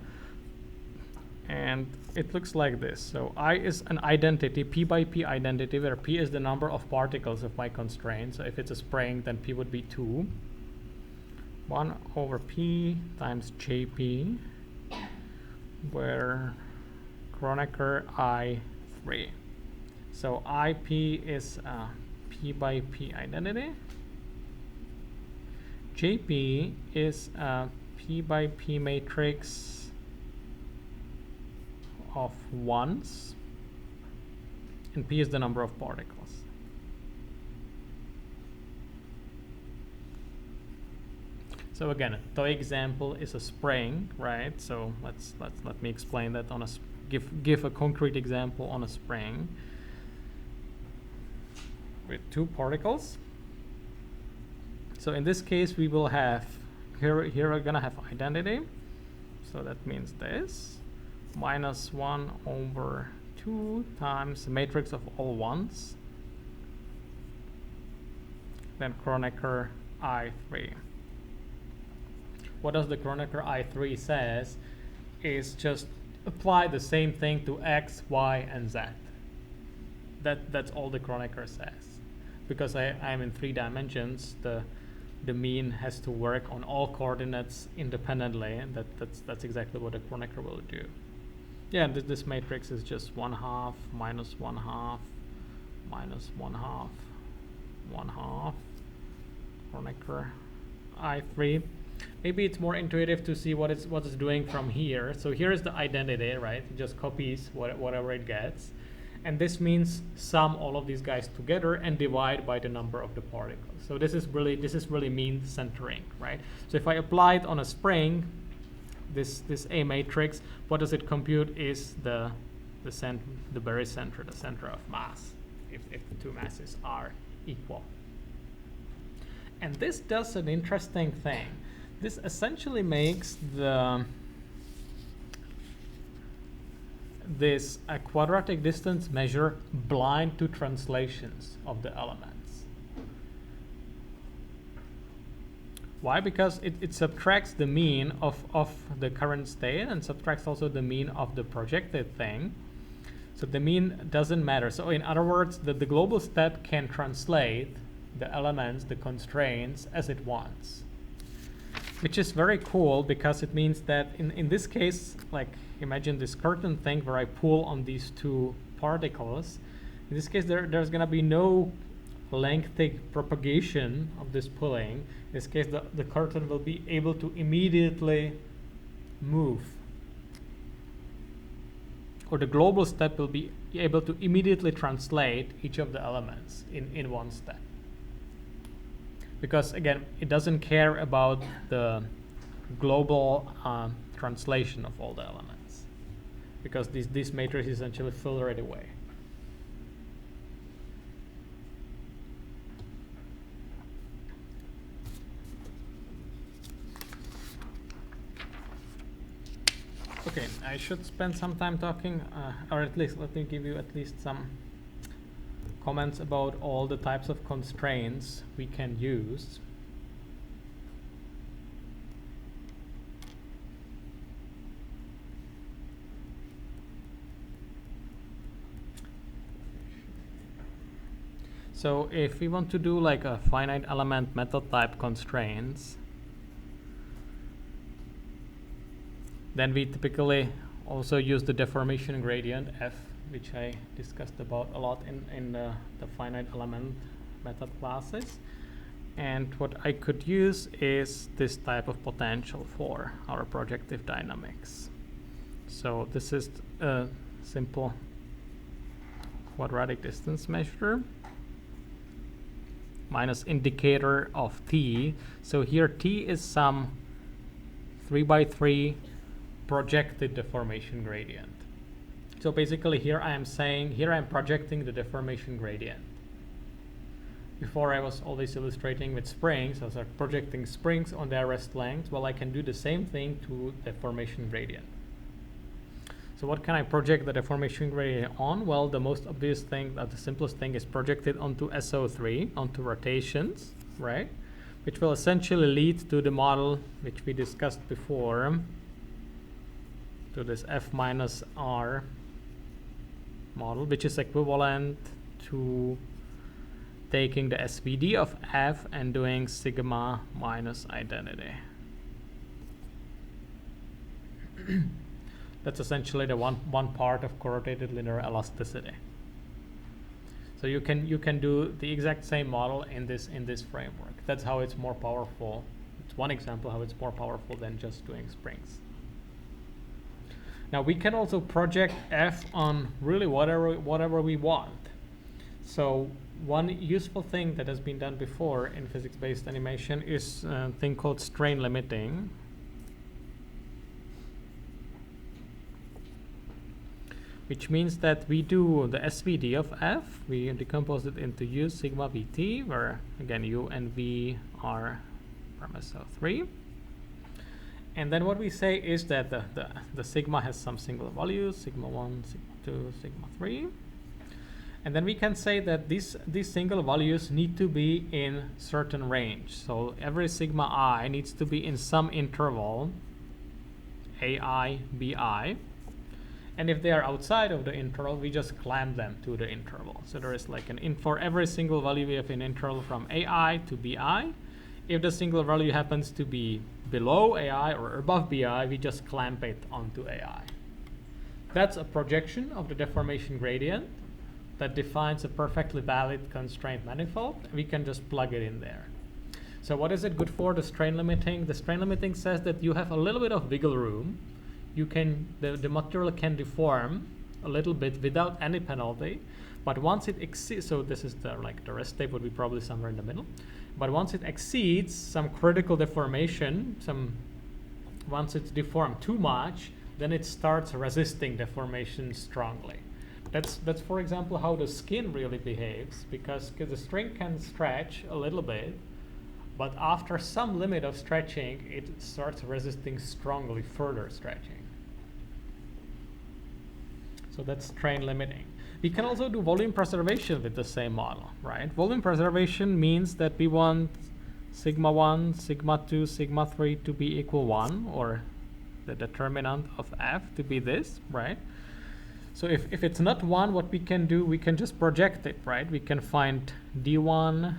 And it looks like this. So I is an identity, P by P identity, where P is the number of particles of my constraint. So if it's a spring, then P would be 2. 1 over P times JP, where Kronecker I3. So IP is a P by P identity. JP is a P by P matrix of ones, and P is the number of particles. So again, the example is a spring, right? So let me explain that on a give a concrete example on a spring with 2 particles. So in this case, we will have here we're gonna have identity. So that means this minus 1 over 2 times the matrix of all ones, then Kronecker I3. What does the Kronecker I3 says is just apply the same thing to X, Y, and Z. That's all the Kronecker says. Because I'm in 3 dimensions, the mean has to work on all coordinates independently, and that's exactly what the Kronecker will do. Yeah, this matrix is just 1/2 minus 1/2 minus 1/2 1/2 Kronecker I3. Maybe it's more intuitive to see what it's doing from here. So here is the identity, right? It just copies whatever it gets, and this means sum all of these guys together and divide by the number of the particles. So this is really mean centering, right? So if I apply it on a spring, this A matrix, what does it compute is the very center, the center of mass, if the 2 masses are equal. And this does an interesting thing. This essentially makes this quadratic distance measure blind to translations of the elements. Why? Because it subtracts the mean of the current state and subtracts also the mean of the projected thing. So the mean doesn't matter. So in other words, the global step can translate the elements, the constraints, as it wants. Which is very cool because it means that in this case, like imagine this curtain thing where I pull on these 2 particles. In this case, there's going to be no lengthy propagation of this pulling. In this case, the curtain will be able to immediately move. Or the global step will be able to immediately translate each of the elements in one step. Because again, it doesn't care about the global translation of all the elements, because these matrices essentially filter it away. Okay, I should spend some time talking, or at least let me give you at least some comments about all the types of constraints we can use. So if we want to do like a finite element method type constraints, then we typically also use the deformation gradient F, which I discussed about a lot in the finite element method classes. And what I could use is this type of potential for our projective dynamics. So this is a simple quadratic distance measure minus indicator of t. So here t is some 3x3 projected deformation gradient. So basically here I am saying, here I am projecting the deformation gradient. Before I was always illustrating with springs, I was projecting springs on their rest length. Well, I can do the same thing to deformation gradient. So what can I project the deformation gradient on? Well, the most obvious thing, the simplest thing, is project it onto SO3, onto rotations, right? Which will essentially lead to the model which we discussed before, to this F minus R model, which is equivalent to taking the SVD of F and doing sigma minus identity. That's essentially the one part of correlated linear elasticity. So you can do the exact same model in this framework. That's how it's more powerful. It's one example how it's more powerful than just doing springs. Now we can also project F on really whatever we want. So one useful thing that has been done before in physics-based animation is a thing called strain limiting. Which means that we do the SVD of F, we decompose it into U sigma Vt, where again U and V are from SO3. And then what we say is that the sigma has some singular values, sigma 1, sigma 2, sigma 3. And then we can say that these single values need to be in certain range. So every sigma I needs to be in some interval, AI, BI. And if they are outside of the interval, we just clamp them to the interval. So there is like for every single value, we have an interval from AI to BI. If the single value happens to be below AI or above BI, we just clamp it onto AI. That's a projection of the deformation gradient that defines a perfectly valid constraint manifold. We can just plug it in there. So what is it good for, the strain limiting? The strain limiting says that you have a little bit of wiggle room. You can, the material can deform a little bit without any penalty, but once it exceeds, so this is the rest tape would be probably somewhere in the middle, but once it exceeds some critical deformation, once it's deformed too much, then it starts resisting deformation strongly. That's for example how the skin really behaves, because the string can stretch a little bit, but after some limit of stretching, it starts resisting strongly further stretching. So that's strain limiting. We can also do volume preservation with the same model, right? Volume preservation means that we want sigma 1, sigma 2, sigma 3 to be equal 1, or the determinant of F to be this, right? So if it's not 1, what we can do, we can just project it, right? We can find D1,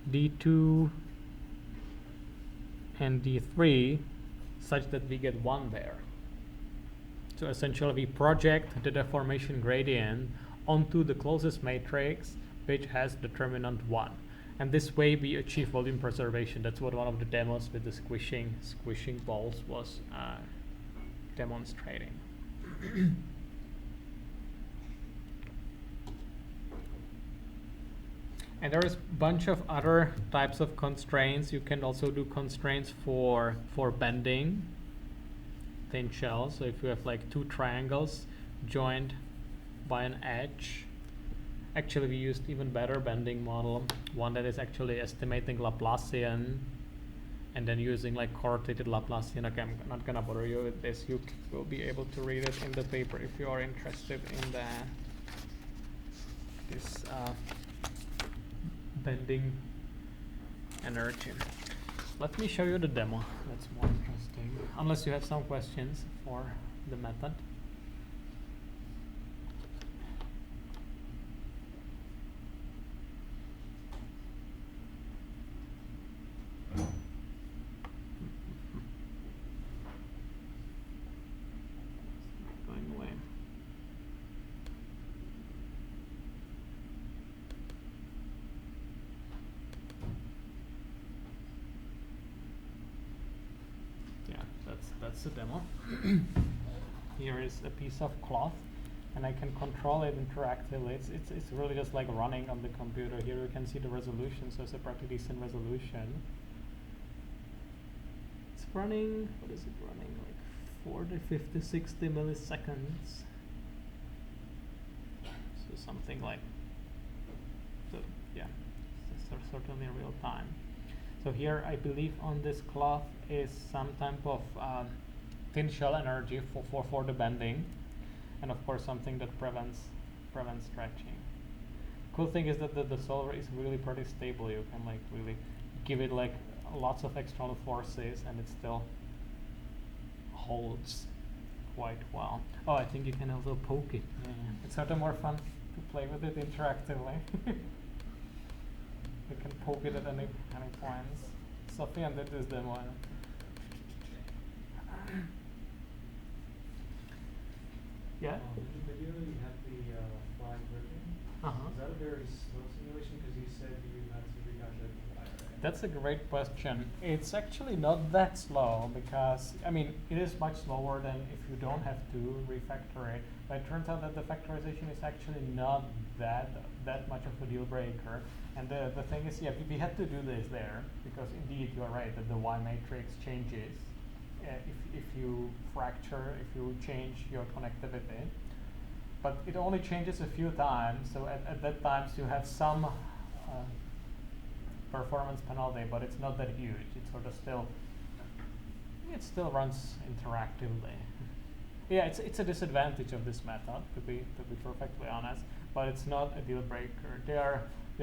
D2, and D3 such that we get 1 there. So essentially we project the deformation gradient onto the closest matrix which has determinant 1. And this way we achieve volume preservation. That's what one of the demos with the squishing balls was demonstrating. And there is a bunch of other types of constraints. You can also do constraints for bending thin shells. So if you have like two triangles joined by an edge, actually we used even better bending model, one that is actually estimating Laplacian and then using like correlated Laplacian. Okay, I'm not gonna bother you with this. You will be able to read it in the paper if you are interested in this bending energy. Let me show you the demo. That's more interesting. Unless you have some questions for the method. Going away. That's the demo. Here is a piece of cloth, and I can control it interactively. It's really just like running on the computer. Here you can see the resolution, so it's a pretty decent resolution. It's running, what is it running, like 40, 50, 60 milliseconds. So something like, yeah, it's certainly real time. So here I believe on this cloth is some type of thin shell energy for the bending, and of course something that prevents stretching. Cool thing is that the solver is really pretty stable. You can like really give it like lots of external forces and it still holds quite well. Oh, I think you can also poke it. Yeah. It's sort of more fun to play with it interactively. You can poke it at any points. Sophie and did this demo. Yeah? In the video you had the flag ripping. Is that a very slow simulation? Because you said you had to recalculate the y, right? That's a great question. It's actually not that slow because, I mean, it is much slower than if you don't have to refactor it. But it turns out that the factorization is actually not that much of a deal breaker. And the thing is, yeah, we had to do this there because indeed you're right that the Y matrix changes if you fracture, if you change your connectivity. But it only changes a few times, so at that times you have some performance penalty, but it's not that huge. It's sort of it still runs interactively. Yeah, it's a disadvantage of this method, to be perfectly honest, but it's not a deal breaker. They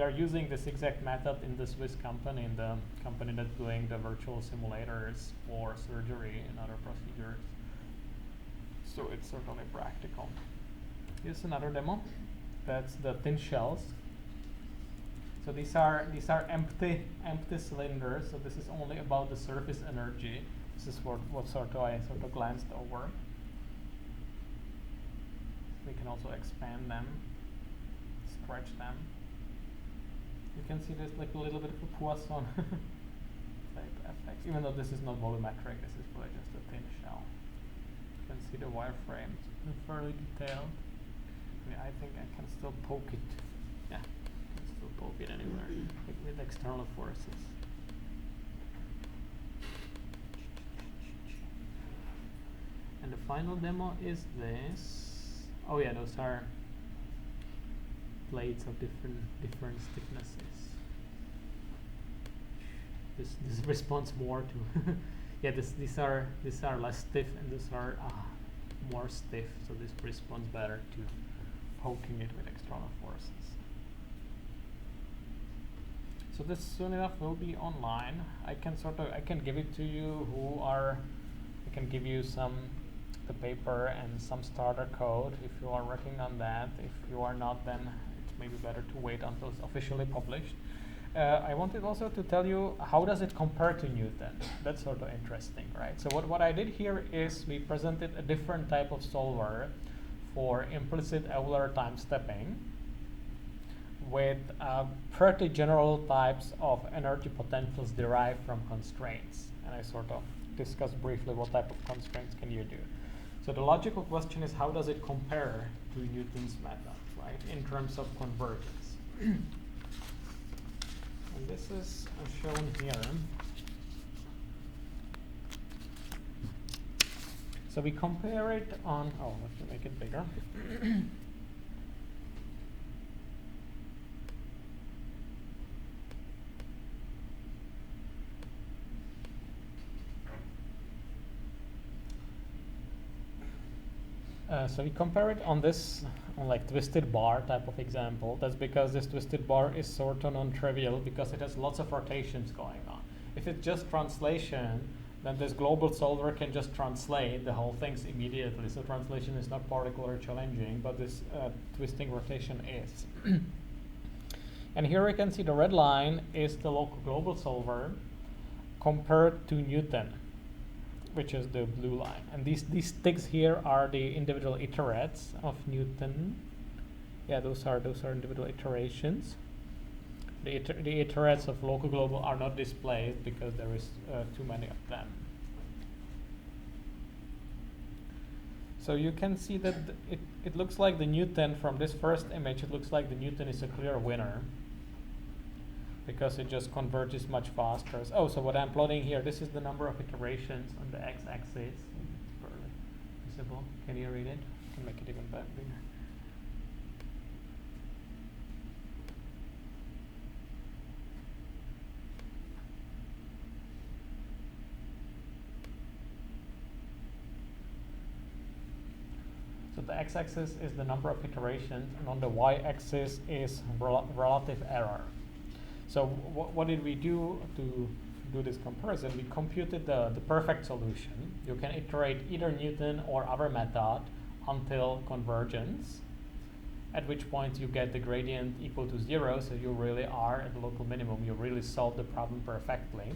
are using this exact method in the Swiss company, in the company that's doing the virtual simulators for surgery and other procedures. So it's certainly practical. Here's another demo. That's the thin shells. So these are empty cylinders. So this is only about the surface energy. This is what I sort of glanced over. We can also expand them, stretch them. You can see there's like a little bit of a Poisson type effect. Even though this is not volumetric, this is probably just a thin shell. You can see the wireframe. It's fairly detailed. I think I can still poke it. Yeah, I can still poke it anywhere with external forces. And the final demo is this. Oh yeah, those are plates of different stiffnesses. This responds more to yeah. These are less stiff and these are more stiff. So this responds better to poking it with external forces. So this soon enough will be online. I can give it to you I can give you the paper and some starter code if you are working on that. If you are not, then it's maybe better to wait until it's officially published. I wanted also to tell you how does it compare to Newton. That's sort of interesting, right? So what I did here is we presented a different type of solver for implicit Euler time stepping with pretty general types of energy potentials derived from constraints. And I sort of discussed briefly what type of constraints can you do. So the logical question is how does it compare to Newton's method, right, in terms of convergence? And this is shown here. So we compare it on, let me make it bigger. So we compare it on this, like twisted bar type of example. That's because this twisted bar is sort of non-trivial because it has lots of rotations going on. If it's just translation, then this global solver can just translate the whole things immediately. So translation is not particularly challenging, but this twisting rotation is. And here we can see the red line is the local global solver compared to Newton, which is the blue line. And these sticks here are the individual iterates of Newton. Yeah, those are individual iterations. The iterates of local global are not displayed because there is too many of them. So you can see that it looks like the Newton from this first image, it looks like the Newton is a clear winner because it just converges much faster. Oh, so what I'm plotting here, this is the number of iterations on the x-axis. It's barely visible. Can you read it? I can make it even bigger. So the x-axis is the number of iterations, and on the y-axis is relative error. So what did we do to do this comparison? We computed the perfect solution. You can iterate either Newton or other method until convergence, at which point you get the gradient equal to 0, so you really are at the local minimum. You really solve the problem perfectly.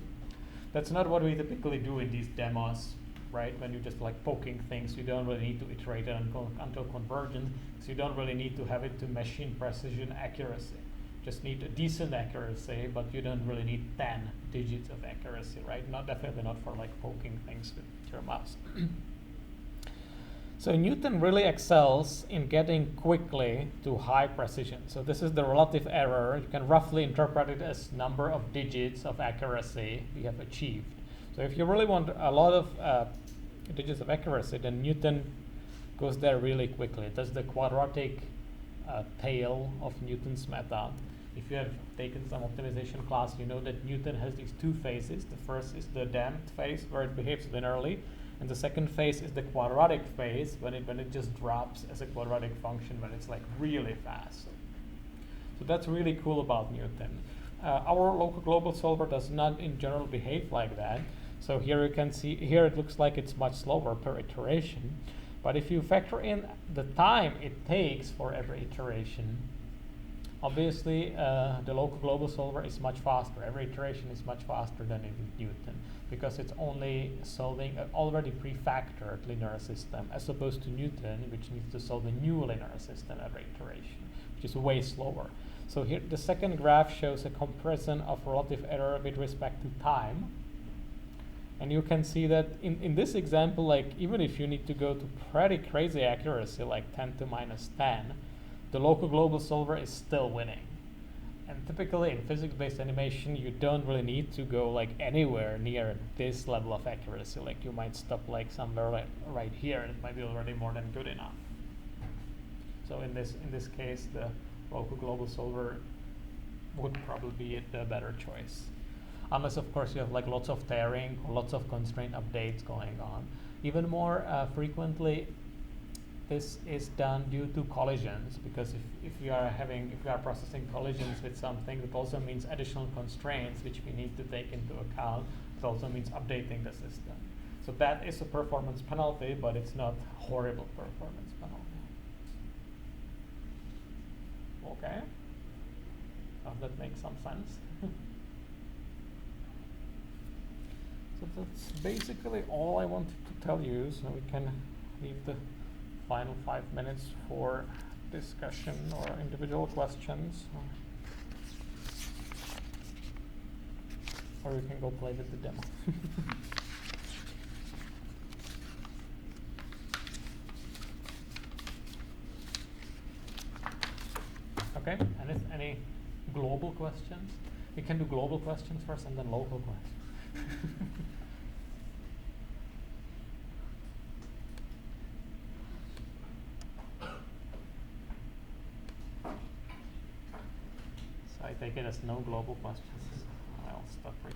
That's not what we typically do in these demos, right? When you're just like poking things, you don't really need to iterate it until convergence, so you don't really need to have it to machine precision accuracy. Just need a decent accuracy, but you don't really need 10 digits of accuracy, right? Definitely not for like poking things with your mouse. So Newton really excels in getting quickly to high precision. So this is the relative error. You can roughly interpret it as number of digits of accuracy we have achieved. So if you really want a lot of digits of accuracy, then Newton goes there really quickly. That's the quadratic tail of Newton's method. If you have taken some optimization class, you know that Newton has these two phases. The first is the damped phase, where it behaves linearly, and the second phase is the quadratic phase, when it just drops as a quadratic function, when it's like really fast. So that's really cool about Newton. Our local global solver does not in general behave like that. So here you can see, here it looks like it's much slower per iteration. But if you factor in the time it takes for every iteration, obviously the local global solver is much faster. Every iteration is much faster than in Newton, because it's only solving an already pre-factored linear system, as opposed to Newton, which needs to solve a new linear system every iteration, which is way slower. So here the second graph shows a comparison of relative error with respect to time. And you can see that in this example, like even if you need to go to pretty crazy accuracy, like 10 to minus 10, the local global solver is still winning. And typically in physics-based animation, you don't really need to go like anywhere near this level of accuracy. Like you might stop like somewhere right here, and it might be already more than good enough. So in this case, the local global solver would probably be the better choice. Unless, of course, you have like lots of tearing or lots of constraint updates going on. Even more frequently, this is done due to collisions, because if we are processing collisions with something, that also means additional constraints which we need to take into account. It also means updating the system. So that is a performance penalty, but it's not horrible performance penalty. Okay. Does that make some sense? So that's basically all I wanted to tell you, so we can leave the final 5 minutes for discussion or individual questions. Or we can go play with the demo. Okay, and any global questions? We can do global questions first and then local questions. So I take it as no global questions. I'll stop right